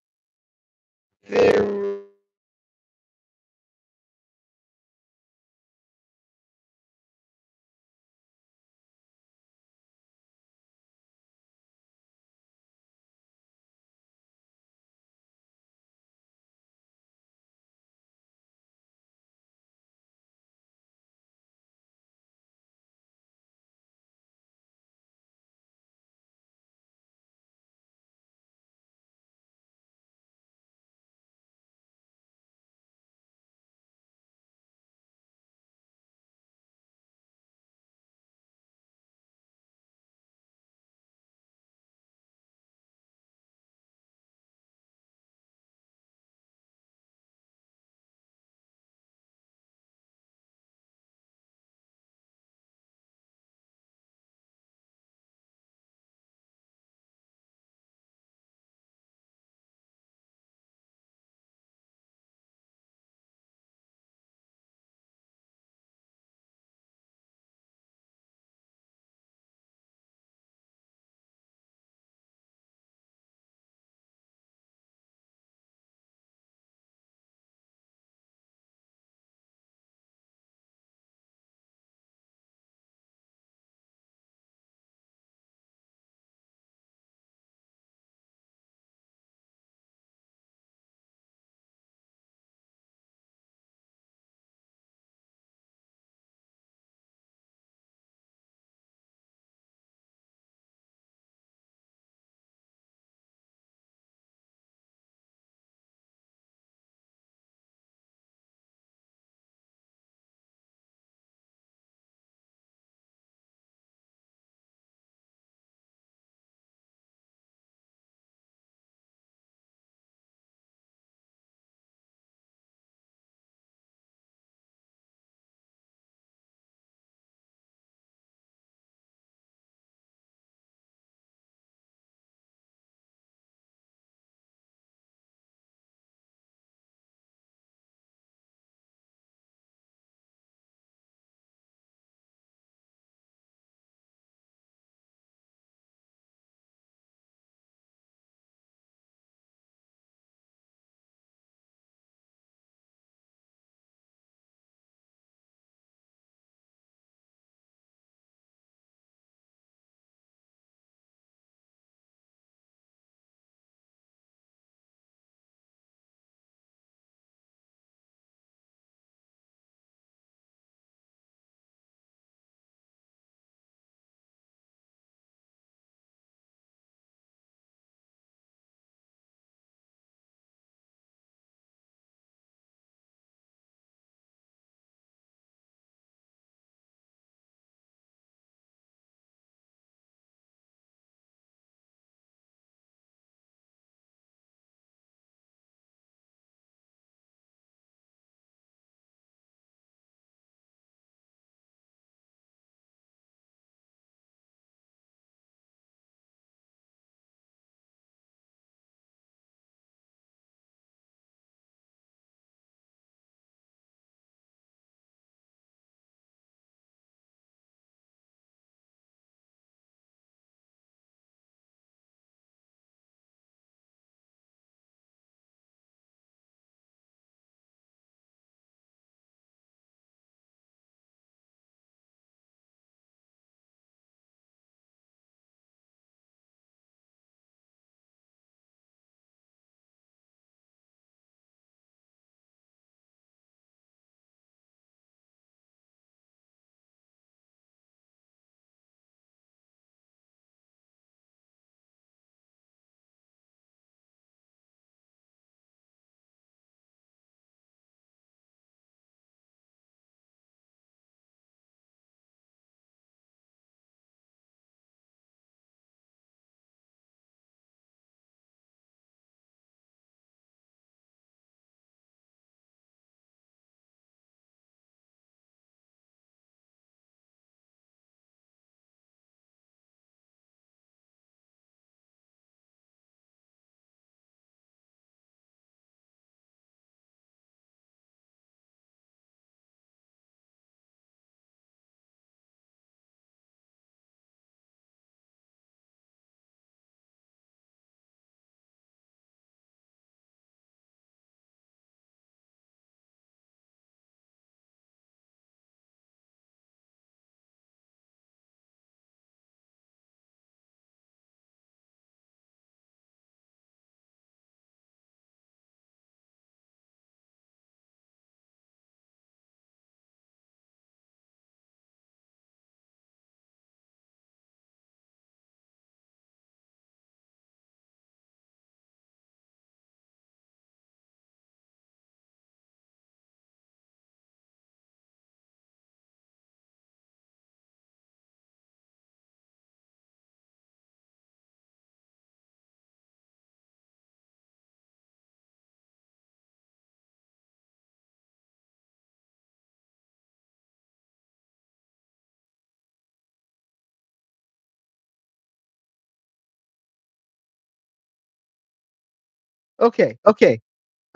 Okay, okay.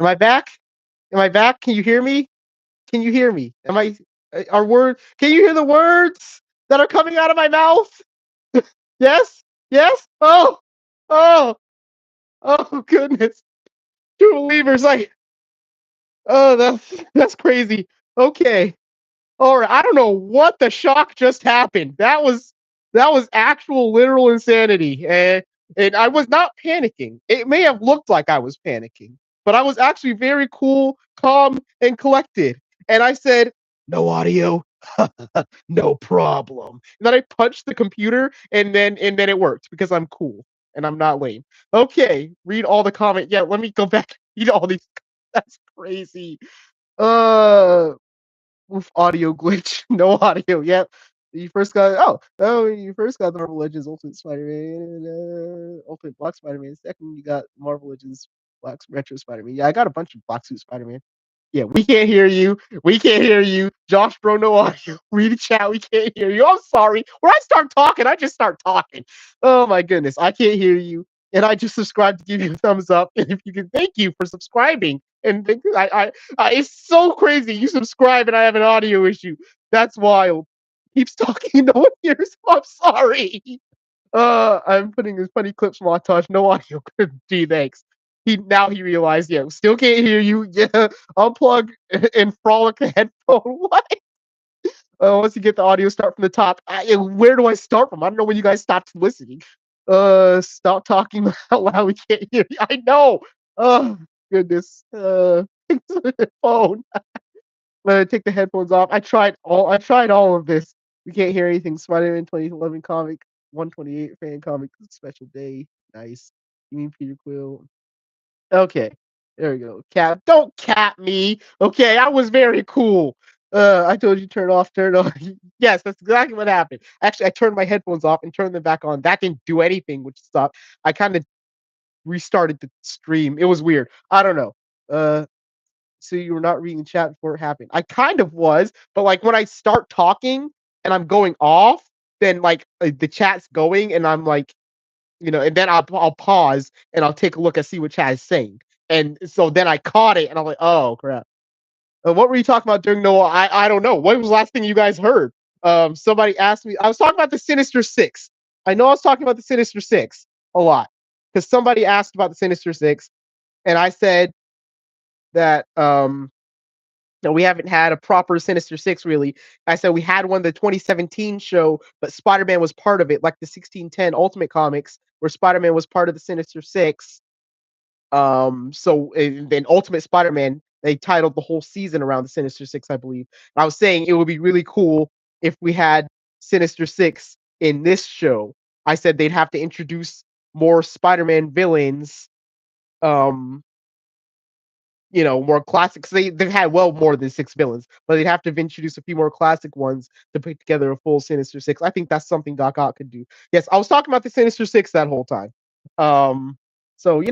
Am I back? Am I back? Can you hear me? Can you hear me? Am I are word can you hear the words that are coming out of my mouth? Yes? Yes? Oh! Oh! Oh goodness. True believers, like oh that's crazy. Okay. All right, I don't know what the shock just happened. That was actual literal insanity, and I was not panicking. It may have looked like I was panicking, but I was actually very cool, calm, and collected. And I said, "No audio, no problem." And then I punched the computer, and then it worked because I'm cool and I'm not lame. Okay, read all the comment. Yeah, let me go back and read all these. That's crazy. Uh Oof, audio glitch. No audio. Yep. You first got the Marvel Legends Ultimate Spider-Man, Ultimate Black Spider-Man. Second, you got Marvel Legends Black Retro Spider-Man. Yeah, I got a bunch of Black Suit Spider-Man. Yeah, we can't hear you. We can't hear you. Josh, bro, no audio. Read the chat. We can't hear you. I'm sorry. When I start talking, I just start talking. Oh my goodness, I can't hear you. And I just subscribed to give you a thumbs up. And if you can, thank you for subscribing. And it's so crazy. You subscribe and I have an audio issue. That's wild. Keeps talking. No one hears. I'm sorry. I'm putting this funny clips montage. No audio. Gee, thanks. He realized. Yeah, still can't hear you. Yeah, unplug and frolic the headphone. What? Once you get the audio, start from the top. Where do I start from? I don't know when you guys stopped listening. Stop talking out loud. We can't hear you. I know. Oh goodness. Phone. Take the headphones off. I tried all of this. We can't hear anything. Spider-Man 2011 comic, 128 fan comic special day. Nice. You mean Peter Quill? Okay. There we go. Don't cap me. Okay, I was very cool. I told you turn on. Yes, that's exactly what happened. Actually, I turned my headphones off and turned them back on. That didn't do anything, which stopped. I kind of restarted the stream. It was weird. I don't know. Uh, so you were not reading the chat before it happened. I kind of was, but like when I start talking and I'm going off, then like the chat's going, and I'm like, and then I'll pause and I'll take a look and see what chat is saying, and so then I caught it, and I'm like, oh crap. What were you talking about during Noah? I don't know. What was the last thing you guys heard? Somebody asked me. I was talking about the Sinister Six. I know I was talking about the Sinister Six a lot because somebody asked about the Sinister Six, and I said that no, we haven't had a proper Sinister Six really. I said we had one the 2017 show, but Spider-Man was part of it, like the 1610 Ultimate Comics, where Spider-Man was part of the Sinister Six. So and then Ultimate Spider-Man, they titled the whole season around the Sinister Six, I believe. And I was saying it would be really cool if we had Sinister Six in this show. I said they'd have to introduce more Spider-Man villains. Um, more classics. They've had well more than six villains, but they'd have to introduce a few more classic ones to put together a full Sinister Six. I think that's something Doc Ock could do. Yes, I was talking about the Sinister Six that whole time. Um, so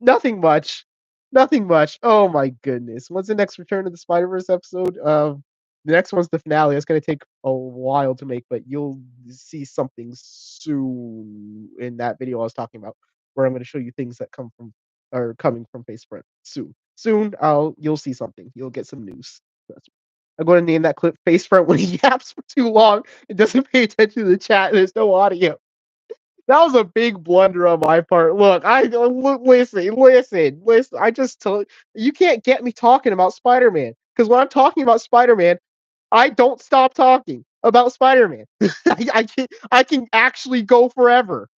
nothing much, nothing much. Oh my goodness, what's the next Return of the Spider Verse episode? The next one's the finale. It's gonna take a while to make, but you'll see something soon in that video I was talking about, where I'm gonna show you things that come from are coming from FaceFront soon. Soon, you'll see something. You'll get some news. That's I'm going to name that clip "Facefront" when he yaps for too long. It doesn't pay attention to the chat. There's no audio. That was a big blunder on my part. Look, listen. I just told you can't get me talking about Spider-Man because when I'm talking about Spider-Man, I don't stop talking about Spider-Man. I can actually go forever.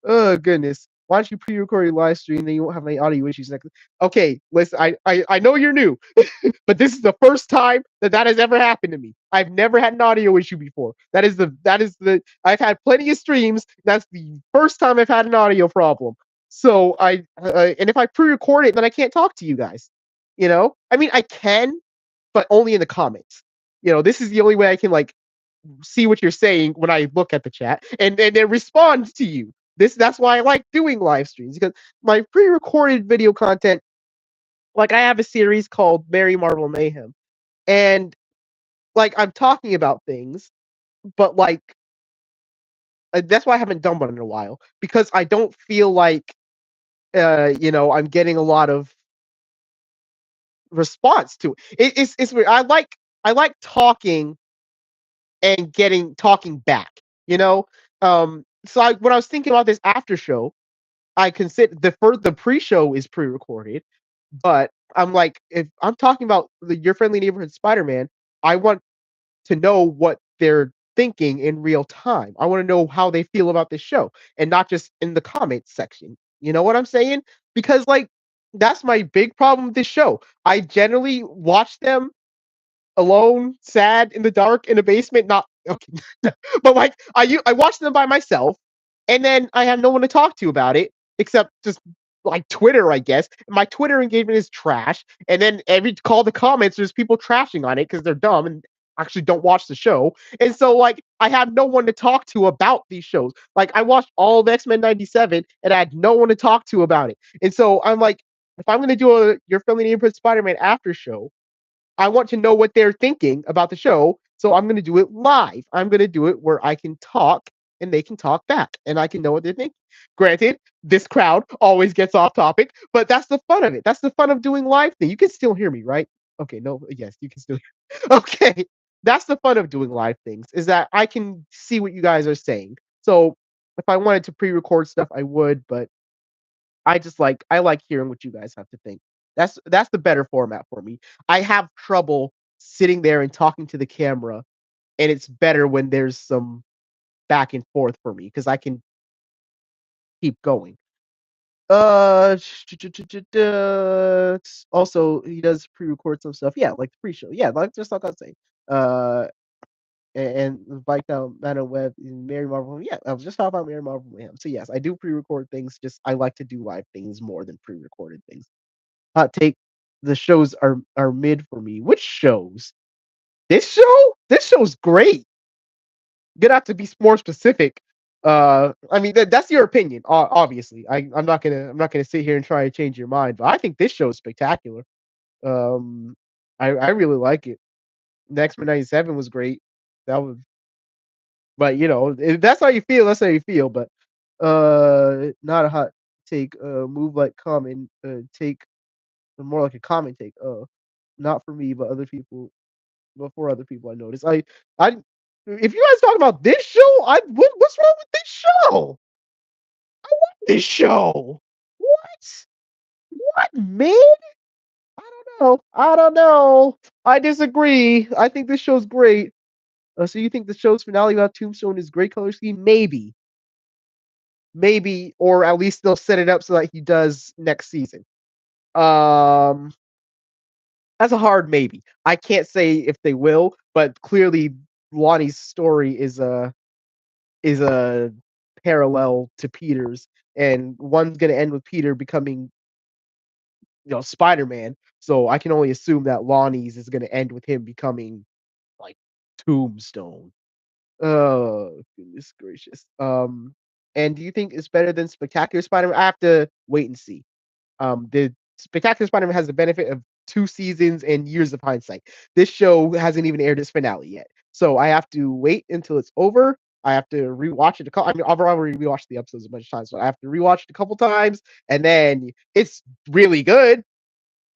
Oh goodness. Why don't you pre-record your live stream? Then you won't have any audio issues. Okay, listen. I know you're new, but this is the first time that has ever happened to me. I've never had an audio issue before. That is the. I've had plenty of streams. That's the first time I've had an audio problem. So and if I pre-record it, then I can't talk to you guys. I mean, I can, but only in the comments. This is the only way I can see what you're saying when I look at the chat and then respond to you. That's why I like doing live streams, because my pre-recorded video content, like I have a series called Mary Marvel Mayhem, and like I'm talking about things, but like that's why I haven't done one in a while, because I don't feel like I'm getting a lot of response to it. It's weird. I like talking and getting talking back. You know, so when I was thinking about this after show, I consider the pre-show is pre-recorded, but I'm like, if I'm talking about your friendly neighborhood Spider-Man, I want to know what they're thinking in real time. I want to know how they feel about this show and not just in the comments section. You know what I'm saying? Because like that's my big problem with this show. I generally watch them alone, sad in the dark in a basement. Not okay, but like I watch them by myself, and then I have no one to talk to about it except just like Twitter, I guess. My Twitter engagement is trash, and then every call the comments, there's people trashing on it because they're dumb and actually don't watch the show. And so like I have no one to talk to about these shows. Like I watched all of X-Men 97 and I had no one to talk to about it. And so I'm like, if I'm gonna do a your friendly neighborhood Spider-Man after show, I want to know what they're thinking about the show. So I'm going to do it live. I'm going to do it where I can talk and they can talk back and I can know what they're thinking. Granted, this crowd always gets off topic, but that's the fun of it. That's the fun of doing live thing. You can still hear me, right? Okay, no, yes, you can still hear. Okay. That's the fun of doing live things is that I can see what you guys are saying. So if I wanted to pre-record stuff, I would, but I like hearing what you guys have to think. That's the better format for me. I have trouble sitting there and talking to the camera, and it's better when there's some back and forth for me because I can keep going. Also, he does pre-record some stuff. Yeah, like the pre-show. Yeah, like just like I was saying. Uh, and Bike Down Matter Web and Mary Marvel. Yeah, I was just talking about Mary Marvel Mayhem. So yes, I do pre-record things. Just I like to do live things more than pre-recorded things. Hot take: the shows are mid for me. Which shows? This show? This show's great. Gonna have to be more specific. I mean that's your opinion. Obviously, I'm not gonna sit here and try to change your mind. But I think this show is spectacular. Um, I really like it. Next Men '97 was great. That was, but if that's how you feel. That's how you feel. But not a hot take. Move like common. Take more like a common take. Not for me, but other people. But for other people, I noticed. I, if you guys talk about this show, what's wrong with this show? This show, what? What, man? I don't know. I don't know. I disagree. I think this show's great. So you think the show's finale about Tombstone is great color scheme? Maybe, or at least they'll set it up so that he does next season. Um, that's a hard maybe. I can't say if they will, but clearly Lonnie's story is a parallel to Peter's, and one's gonna end with Peter becoming, Spider-Man. So I can only assume that Lonnie's is gonna end with him becoming like Tombstone. Oh goodness gracious. And do you think it's better than Spectacular Spider-Man? I have to wait and see. The Spectacular Spider-Man has the benefit of 2 seasons and years of hindsight. This show hasn't even aired its finale yet. So I have to wait until it's over. I have to rewatch it I mean, I've already rewatched the episodes a bunch of times, but I have to rewatch it a couple times, and then it's really good,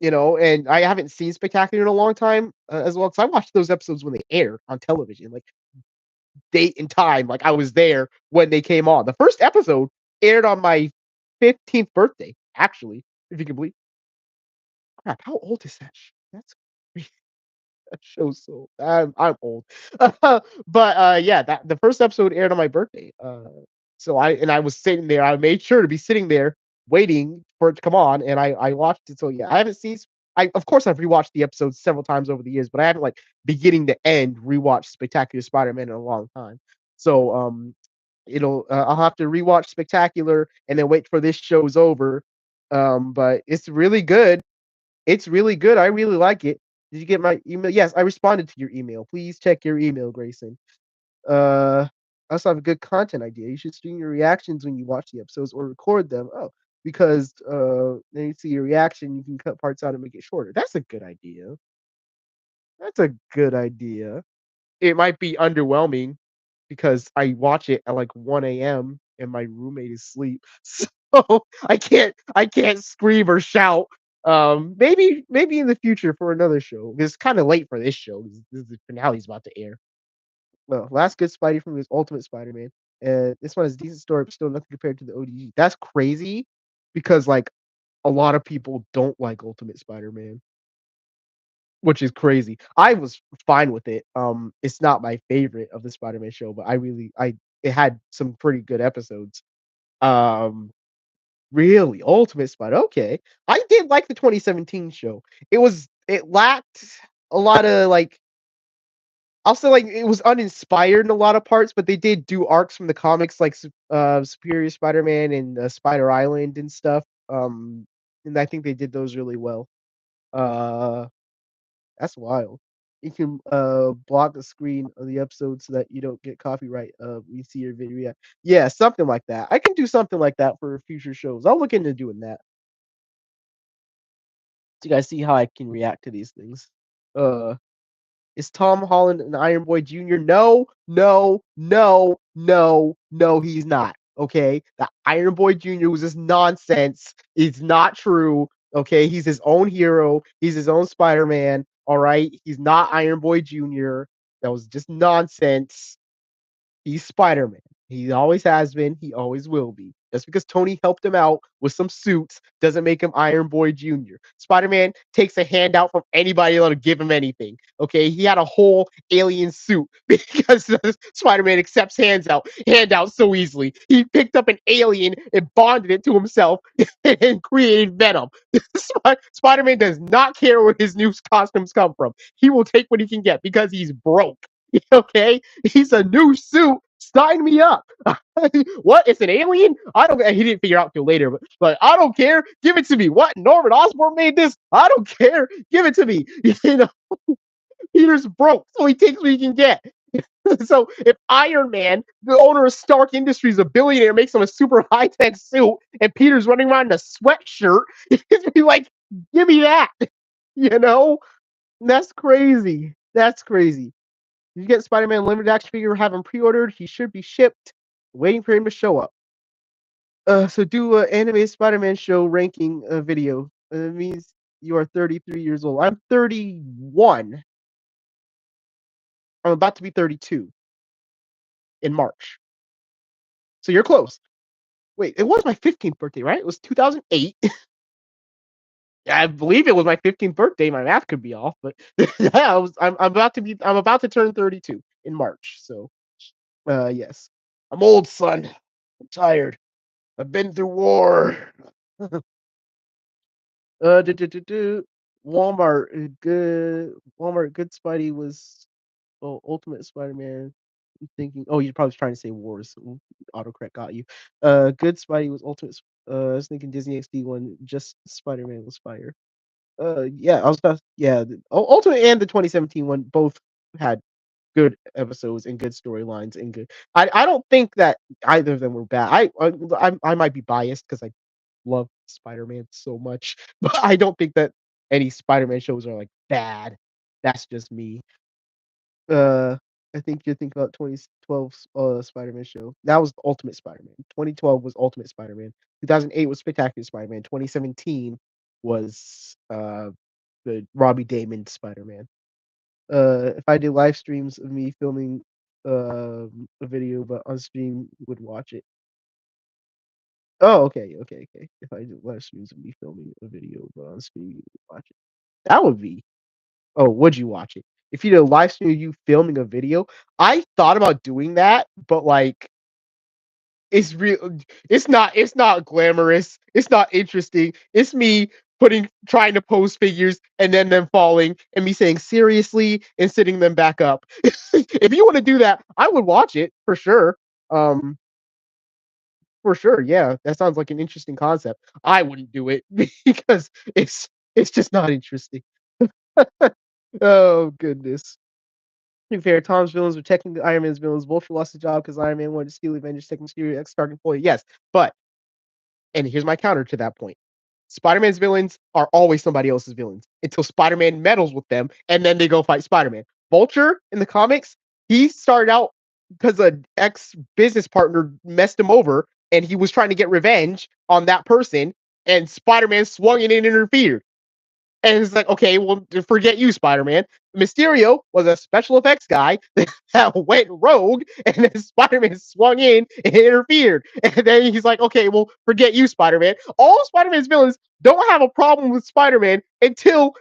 and I haven't seen Spectacular in a long time, as well, because I watched those episodes when they aired on television, like, date and time, like, I was there when they came on. The first episode aired on my 15th birthday, actually, if you can believe. Crap, how old is that that's that show's so I'm old. But, yeah, that the first episode aired on my birthday, so I was sitting there, I made sure to be sitting there waiting for it to come on, and I watched it, so, yeah, I haven't seen I of course, I've rewatched the episodes several times over the years, but I haven't, like, beginning to end rewatched Spectacular Spider-Man in a long time. So, I'll have to rewatch Spectacular and then wait for this show's over, but it's really good. It's really good. I really like it. Did you get my email? Yes, I responded to your email. Please check your email, Grayson. I also have a good content idea. You should stream your reactions when you watch the episodes or record them. Oh, because then you see your reaction, you can cut parts out and make it shorter. That's a good idea. That's a good idea. It might be underwhelming because I watch it at like 1 a.m. and my roommate is asleep. I can't scream or shout. Maybe in the future for another show. It's kind of late for this show. This the finale's about to air. Well, last good Spidey film was Ultimate Spider-Man. This one has a decent story, but still nothing compared to the ODG. That's crazy because like a lot of people don't like Ultimate Spider-Man, which is crazy. I was fine with it. It's not my favorite of the Spider-Man show, but I it had some pretty good episodes. Um, Really, Ultimate Spider. Okay, I did like the 2017 show. It lacked a lot of like I'll say like it was uninspired in a lot of parts, but they did do arcs from the comics like Superior Spider-Man and Spider Island and stuff. And I think they did those really well. Uh, that's wild. You can block the screen of the episode so that you don't get copyright. We see your video. Yeah, yeah, something like that. I can do something like that for future shows. I'll look into doing that. So you guys see how I can react to these things. Uh, Is Tom Holland an Iron Boy Jr.? No, no, no, no, no, he's not. Okay, the Iron Boy Jr. was just nonsense. It's not true. Okay, he's his own hero. He's his own Spider-Man. All right, he's not Iron Boy Jr. That was just nonsense. He's Spider-Man. He always has been. He always will be. Just because Tony helped him out with some suits doesn't make him Iron Boy Jr. Spider-Man takes a handout from anybody that'll give him anything. Okay, he had a whole alien suit because Spider-Man accepts handouts so easily. He picked up an alien and bonded it to himself and created Venom. Spider-Man does not care where his new costumes come from. He will take what he can get because he's broke. Okay, he's a new suit. Sign me up. What? It's an alien? I don't. He didn't figure out till later, but I don't care. Give it to me. What? Norman Osborn made this? I don't care. Give it to me. You know, Peter's broke, so he takes what he can get. So if Iron Man, the owner of Stark Industries, a billionaire, makes him a super high tech suit, and Peter's running around in a sweatshirt, he's be like, "Give me that." You know, that's crazy. That's crazy. You get Spider-Man limited action figure, have him pre-ordered. He should be shipped. Waiting for him to show up. So do a animated Spider-Man show ranking video. It means you are 33 years old. I'm 31. I'm about to be 32 in March. So you're close. Wait, it was my 15th birthday, right? It was 2008. I believe it was my 15th birthday. My math could be off, but yeah, I'm about to turn 32 in March. So yes. I'm old, son. I'm tired. I've been through war. Do, do, do, do. Walmart, good. Walmart, good Spidey was Ultimate Spider-Man. I'm thinking, oh, you're probably trying to say Wars. Autocorrect got you. Good Spidey was Ultimate. I was thinking Disney XD one. Just Spider-Man was fire. Yeah, I was yeah. The Ultimate and the 2017 one both had good episodes and good storylines and good. I don't think that either of them were bad. I might be biased because I love Spider-Man so much, but I don't think that any Spider-Man shows are like bad. That's just me. Uh, I think you're thinking about 2012's Spider-Man show. That was Ultimate Spider-Man. 2012 was Ultimate Spider-Man. 2008 was Spectacular Spider-Man. 2017 was the Robbie Damon Spider-Man. If I did live streams of me filming a video, but on stream would watch it. Oh, okay, okay, okay. If I did live streams of me filming a video, but on stream you would watch it. That would be. Oh, would you watch it? If you did a live stream of you filming a video, I thought about doing that, but like it's real. It's not glamorous. It's not interesting. It's me trying to pose figures and then them falling and me saying seriously and sitting them back up. If you want to do that, I would watch it for sure. Um, for sure, yeah, that sounds like an interesting concept. I wouldn't do it because it's just not interesting. Oh goodness. To be fair, Tom's villains were technically Iron Man's villains. Both lost the job because Iron Man wanted to steal the Avengers' second Mysterio X Stark employee. Yes, but and here's my counter to that point. Spider-Man's villains are always somebody else's villains until Spider-Man meddles with them, and then they go fight Spider-Man. Vulture in the comics, he started out because an ex business partner messed him over, and he was trying to get revenge on that person, and Spider-Man swung in and interfered. And it's like, okay, well, forget you, Spider-Man. Mysterio was a special effects guy that went rogue, and then Spider-Man swung in and interfered. And then he's like, okay, well, forget you, Spider-Man. All Spider-Man's villains don't have a problem with Spider-Man until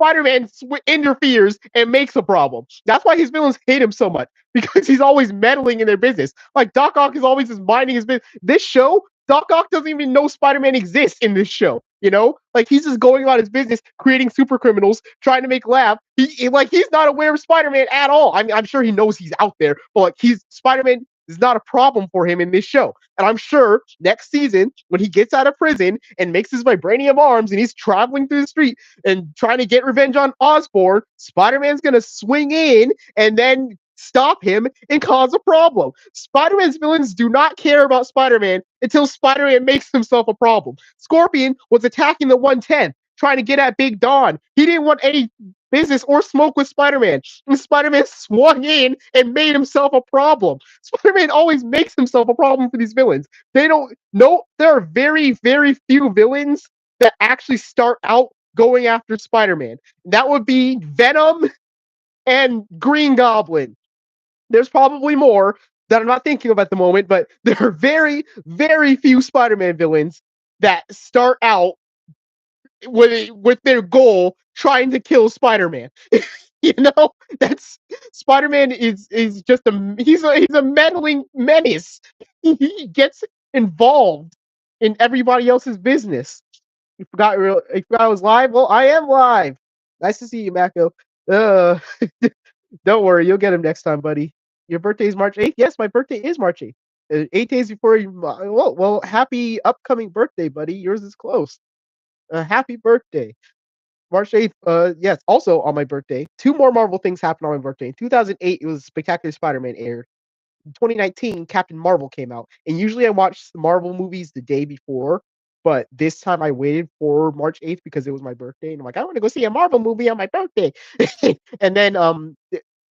Spider-Man interferes and makes a problem. That's why his villains hate him so much, because he's always meddling in their business. Like Doc Ock is always just minding his business. This show, Doc Ock doesn't even know Spider-Man exists in this show. You know, like he's just going about his business, creating super criminals, trying to make laugh. He's not aware of Spider-Man at all. I mean, I'm sure he knows he's out there, but like he's Spider-Man is not a problem for him in this show. And I'm sure next season, when he gets out of prison and makes his vibranium arms and he's traveling through the street and trying to get revenge on Osborn, Spider-Man's gonna swing in and then stop him and cause a problem. Spider-Man's villains do not care about Spider-Man until Spider-Man makes himself a problem. Scorpion was attacking the 110, trying to get at Big Don. He didn't want any business or smoke with Spider-Man. And Spider-Man swung in and made himself a problem. Spider-Man always makes himself a problem for these villains. They don't know, there are very, very few villains that actually start out going after Spider-Man. That would be Venom and Green Goblin. There's probably more that I'm not thinking of at the moment, but there are very, very few Spider-Man villains that start out with their goal trying to kill Spider-Man. You know, that's Spider-Man is just he's a meddling menace. He gets involved in everybody else's business. You forgot I was live? Well, I am live. Nice to see you, Mako. Uh don't worry, you'll get him next time, buddy. Your birthday is March 8th? Yes, my birthday is March 8th. 8 days before you. Well, happy upcoming birthday, buddy. Yours is close. Happy birthday. March 8th. Yes, also on my birthday. Two more Marvel things happened on my birthday. In 2008, it was Spectacular Spider Man aired. 2019, Captain Marvel came out. And usually I watch Marvel movies the day before, but this time I waited for March 8th because it was my birthday. And I'm like, I want to go see a Marvel movie on my birthday. And then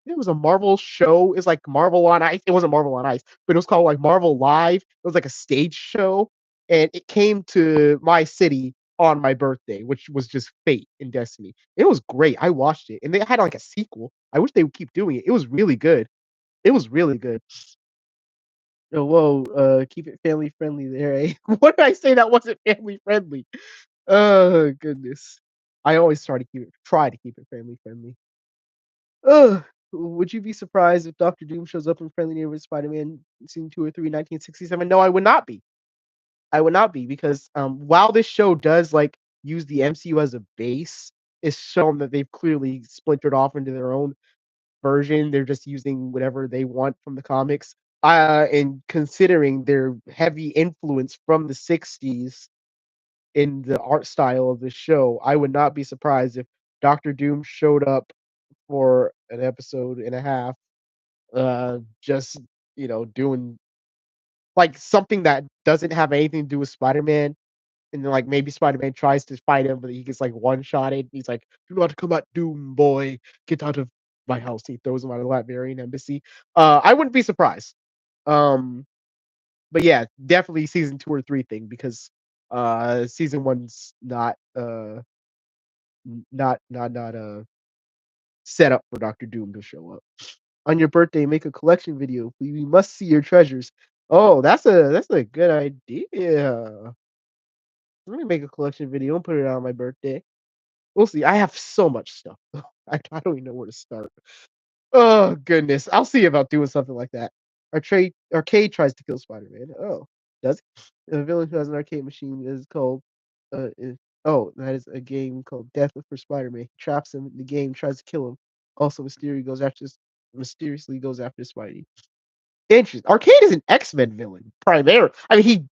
it was a Marvel show. It's like Marvel on Ice. It wasn't Marvel on Ice, but it was called like Marvel Live. It was like a stage show. And it came to my city on my birthday, which was just fate and destiny. It was great. I watched it. And they had like a sequel. I wish they would keep doing it. It was really good. It was really good. Oh, whoa, keep it family friendly there, eh? What did I say that wasn't family friendly? Oh, goodness. I always try to keep it family friendly. Ugh. Would you be surprised if Doctor Doom shows up in Friendly Neighborhood Spider-Man Season 2 or 3, 1967? No, I would not be. I would not be because while this show does like use the MCU as a base, it's shown that they've clearly splintered off into their own version. They're just using whatever they want from the comics. And considering their heavy influence from the 60s in the art style of the show, I would not be surprised if Doctor Doom showed up for an episode and a half, just doing like something that doesn't have anything to do with Spider-Man. And then like maybe Spider-Man tries to fight him, but he gets like one shotted. He's like, "Do not come at Doom, boy. Get out of my house." He throws him out of the Latvian embassy. I wouldn't be surprised. Um, but yeah, definitely season 2 or 3 thing because season 1's not set up for Doctor Doom to show up. On your birthday, make a collection video. We must see your treasures. Oh, that's a good idea. Let me make a collection video and put it out on my birthday. We'll see. I have so much stuff. I don't even know where to start. Oh goodness. I'll see about doing something like that. Arcade tries to kill Spider-Man. Oh, does he? A villain who has an arcade machine is called that is a game called Death for Spider-Man. He traps him in the game, tries to kill him. Also, mysteriously goes after Spidey. Interesting. Arcade is an X-Men villain, primarily. I mean, he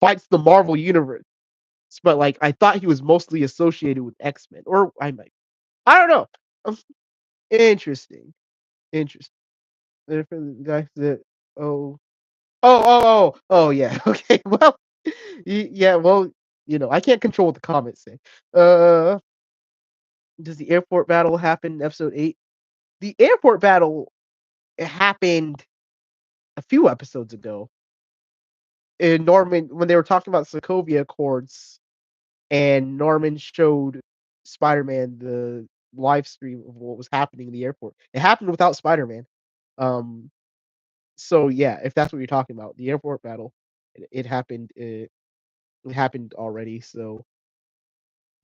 fights the Marvel universe, but like I thought he was mostly associated with X-Men, or I don't know. Interesting, interesting. The guy that yeah. Okay, well, yeah, well, I can't control what the comments say. Uh, does the airport battle happen in episode 8? The airport battle happened a few episodes ago. Norman, when they were talking about Sokovia Accords, and Norman showed Spider-Man the live stream of what was happening in the airport. It happened without Spider-Man. Um, so yeah, if that's what you're talking about, the airport battle, it happened. It happened already. So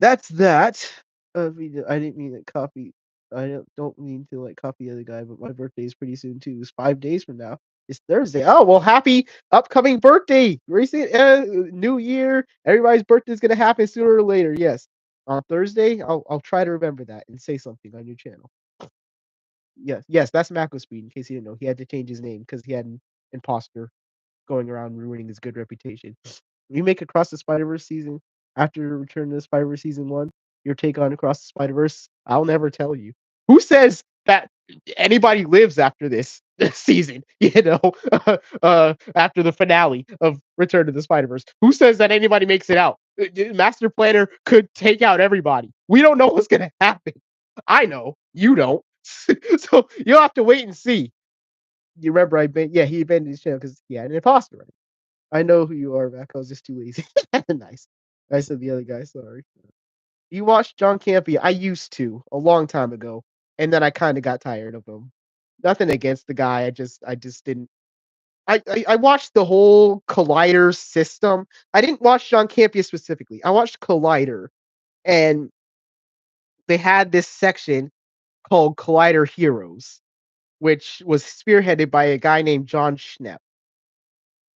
that's that. I didn't mean to copy. I don't mean to like copy the other guy, but my birthday is pretty soon too. It's 5 days from now. It's Thursday. Oh well, happy upcoming birthday! Recent New Year. Everybody's birthday is gonna happen sooner or later. Yes, on Thursday. I'll try to remember that and say something on your channel. Yes, yes, that's Mako Speed. In case you didn't know, he had to change his name because he had an imposter going around ruining his good reputation. You make Across the Spider-Verse season after Return to the Spider-Verse season 1, your take on Across the Spider-Verse, I'll never tell you. Who says that anybody lives after this season, after the finale of Return to the Spider-Verse? Who says that anybody makes it out? Master Planner could take out everybody. We don't know what's going to happen. I know, you don't. So you'll have to wait and see. You remember he abandoned his channel because he had an imposter, right? I know who you are, Mac. I was just too lazy. Nice. I said the other guy, sorry. You watched John Campea? I used to a long time ago, and then I kind of got tired of him. Nothing against the guy. I just didn't. I watched the whole Collider system. I didn't watch John Campea specifically. I watched Collider, and they had this section called Collider Heroes, which was spearheaded by a guy named John Schnepp.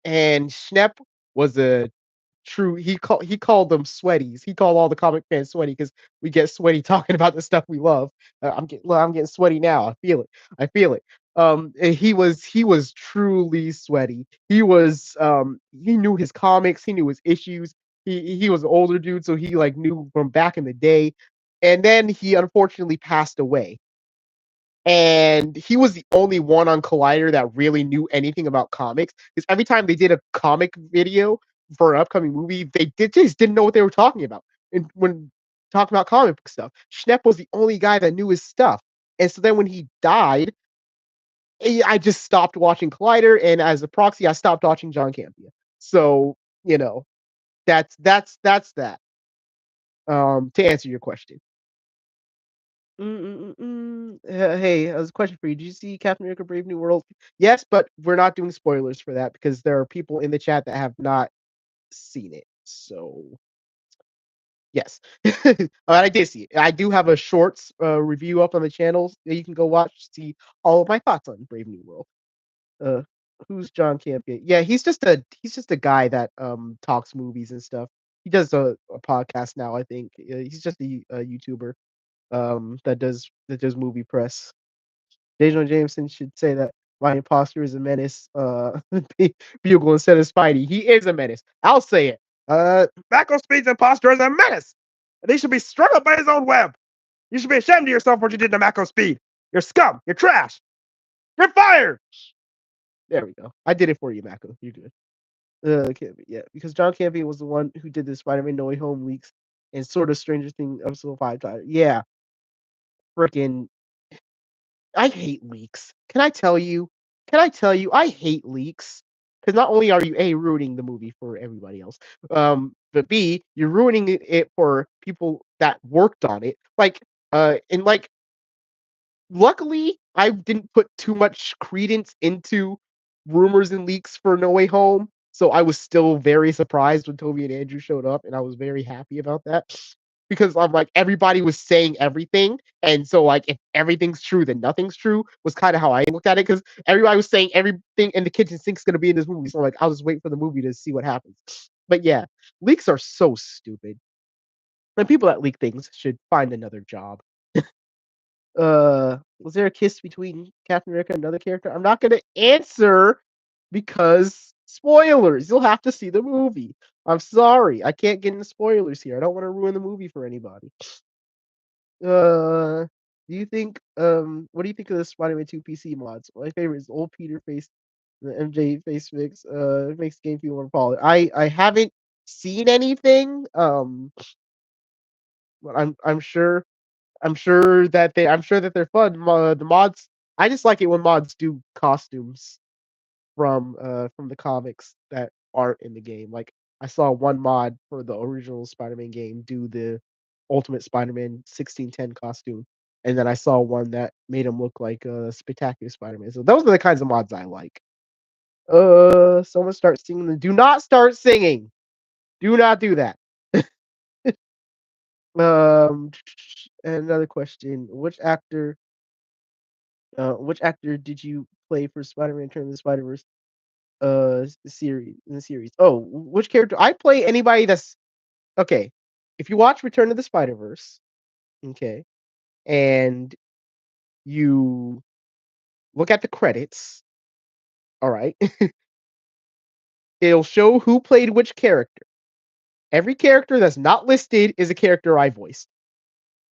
And Schnepp was a true he called them sweaties. He called all the comic fans sweaty because we get sweaty talking about the stuff we love. I'm getting sweaty now. I feel it. I feel it. And he was truly sweaty. He knew his comics. He knew his issues. He was an older dude, so he like knew from back in the day. And then he unfortunately passed away. And he was the only one on Collider that really knew anything about comics. Because every time they did a comic video for an upcoming movie, just didn't know what they were talking about. And when talking about comic book stuff, Schnepp was the only guy that knew his stuff. And so then when he died, I just stopped watching Collider, and as a proxy, I stopped watching John Campea. So you know, that's that. To answer your question. Hey, as a question for you. Did you see Captain America: Brave New World? Yes, but we're not doing spoilers for that because there are people in the chat that have not seen it. So yes, I did see it. I do have a shorts review up on the channel that you can go watch to see all of my thoughts on Brave New World. Uh, who's John Campion? Yeah, he's just a guy that talks movies and stuff. He does a podcast now. I think he's just a YouTuber that does movie press. Dejan Jameson should say that my imposter is a menace. Bugle instead of Spidey. He is a menace. I'll say it. Mako Speed's imposter is a menace. And he should be strung up by his own web. You should be ashamed of yourself for what you did to Mako Speed. You're scum. You're trash. You're fired. There we go. I did it for you, Mako. You're good. Yeah, because John Campea was the one who did the Spider-Man No Way Home leaks and sort of Stranger Things episode 5 title. Yeah, freaking I hate leaks. Can I tell you, I hate leaks? Because not only are you A, ruining the movie for everybody else, but B, you're ruining it for people that worked on it. And like, luckily, I didn't put too much credence into rumors and leaks for No Way Home, so I was still very surprised when Toby and Andrew showed up, and I was very happy about that because I'm like everybody was saying everything, and so like if everything's true, then nothing's true was kind of how I looked at it because everybody was saying everything in the kitchen sink's gonna be in this movie, so like I'll just wait for the movie to see what happens. But yeah, leaks are so stupid, and people that leak things should find another job. Was there a kiss between Captain America and another character? I'm not gonna answer because spoilers. You'll have to see the movie. I'm sorry, I can't get into spoilers here. I don't want to ruin the movie for anybody. What do you think of the Spider-Man 2 PC mods? My favorite is old Peter face, the MJ face fix. It makes the game feel more polished. I haven't seen anything. But I'm sure that they're fun. The mods, I just like it when mods do costumes from the comics that art in the game. Like I saw one mod for the original Spider-Man game do the Ultimate Spider-Man 1610 costume, and then I saw one that made him look like a Spectacular Spider-Man. So those are the kinds of mods I like. Someone start singing. Do not start singing. Do not do that. Um, and another question: which actor did you play for Spider-Man: Turn of the Spider-Verse series in the series? Oh, which character? I play anybody that's okay. If you watch Return of the Spider-Verse, okay, and you look at the credits, all right, it'll show who played which character. Every character that's not listed is a character I voiced.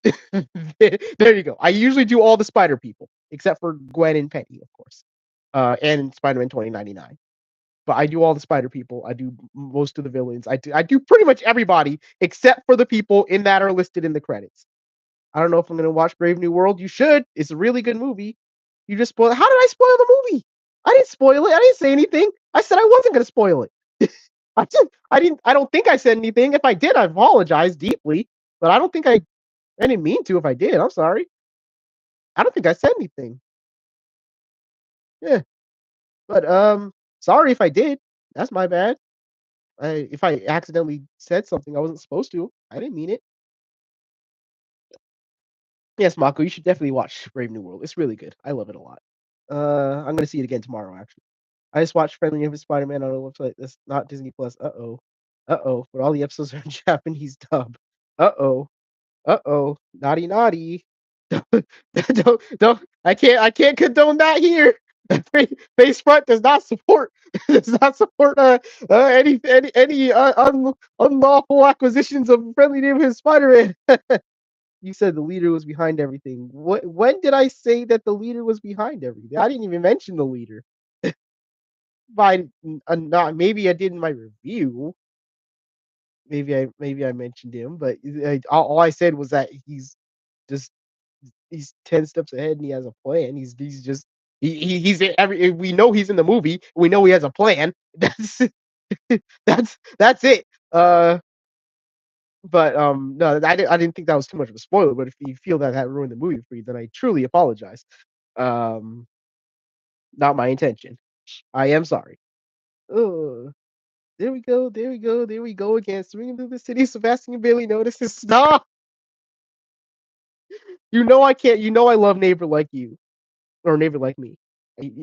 There you go. I usually do all the Spider people, except for Gwen and Penny, of course, and Spider-Man 2099. But I do all the Spider people. I do most of the villains. I do pretty much everybody except for the people in that are listed in the credits. I don't know if I'm gonna watch Brave New World. You should. It's a really good movie. You just spoil. How did I spoil the movie? I didn't spoil it. I didn't say anything. I said I wasn't gonna spoil it. I didn't. I didn't. I don't think I said anything. If I did, I apologize deeply. But I don't think I. I didn't mean to. If I did, I'm sorry. I don't think I said anything. Yeah. But sorry if I did. That's my bad. If I accidentally said something I wasn't supposed to, I didn't mean it. Yes, Mako, you should definitely watch Brave New World. It's really good. I love it a lot. I'm gonna see it again tomorrow. Actually, I just watched Friendly Neighborhood Spider-Man on a website that's not Disney Plus. Uh oh. But all the episodes are in Japanese dub. Uh oh. Uh oh. Naughty naughty. Don't. I can't condone that here. Face Front does not support any unlawful acquisitions of Friendly Neighborhood Spider-Man. You said the leader was behind everything. When did I say that the leader was behind everything? I didn't even mention the leader. By not maybe I did in my review. Maybe I mentioned him, but all I said was that just he's 10 steps ahead and he has a plan. He's just he's in every we know he's in the movie. We know he has a plan. That's it. But no, I didn't think that was too much of a spoiler. But if you feel that that ruined the movie for you, then I truly apologize. Um, Not my intention. I am sorry. Ugh. There we go. There we go. There we go again. Swinging through the city. Sebastian and Bailey notices. Stop. You know I can't. You know I love Neighbor Like You or Neighbor Like Me.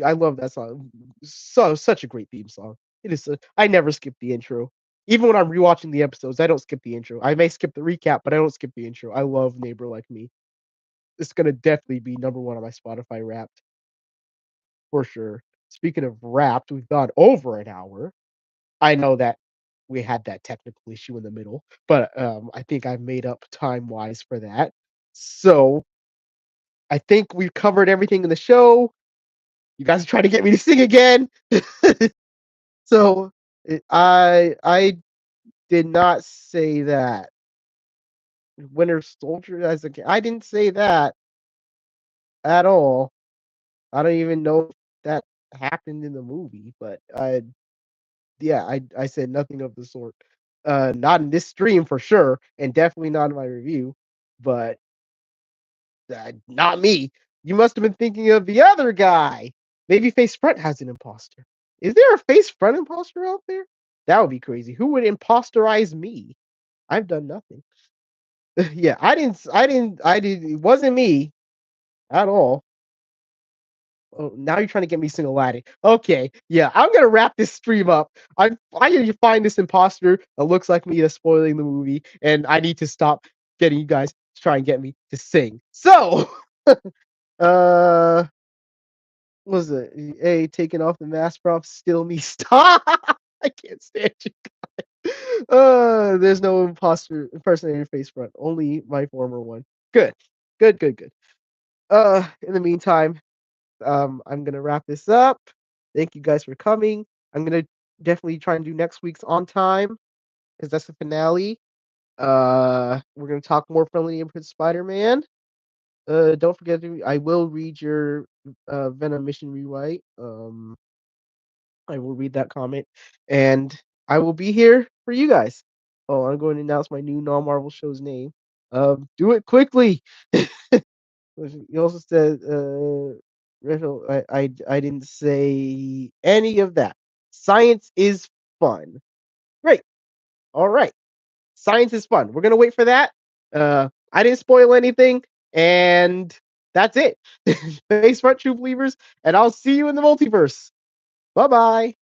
I love that song. Such a great theme song. It is. I never skip the intro. Even when I'm rewatching the episodes, I don't skip the intro. I may skip the recap, but I don't skip the intro. I love Neighbor Like Me. It's gonna definitely be number one on my Spotify Wrapped for sure. Speaking of Wrapped, we've gone over an hour. I know that we had that technical issue in the middle, but I think I've made up time wise for that. So I think we've covered everything in the show. You guys are trying to get me to sing again. So I did not say that. Winter Soldier as a I didn't say that at all. I don't even know if that happened in the movie, but yeah, I said nothing of the sort. Not in this stream for sure, and definitely not in my review. But not me. You must have been thinking of the other guy. Maybe Face Front has an imposter. Is there a Face Front imposter out there? That would be crazy. Who would imposterize me? I've done nothing. Yeah, I didn't. I didn't. I did. It wasn't me at all. Oh, now you're trying to get me single Aladdin. Okay, yeah, I'm gonna wrap this stream up. I need to find this imposter that looks like me that's spoiling the movie, and I need to stop getting you guys to try and get me to sing. So, uh, what was it? A taking off the mask prop, still me. Stop! I can't stand you. There's no imposter impersonator face front. Only my former one. Good, good, good, good. In the meantime, I'm gonna wrap this up. Thank you guys for coming. I'm gonna definitely try and do next week's on time because that's the finale. We're gonna talk more friendly neighborhood Spider-Man. Don't forget to I will read your Venom mission rewrite. I will read that comment, and I will be here for you guys. Oh, I'm going to announce my new non-Marvel show's name. Do it quickly. You also said, Rachel, I didn't say any of that. Science is fun. Great. All right. Science is fun. We're gonna wait for that. I didn't spoil anything, and that's it. Face front, true believers, and I'll see you in the multiverse. Bye bye.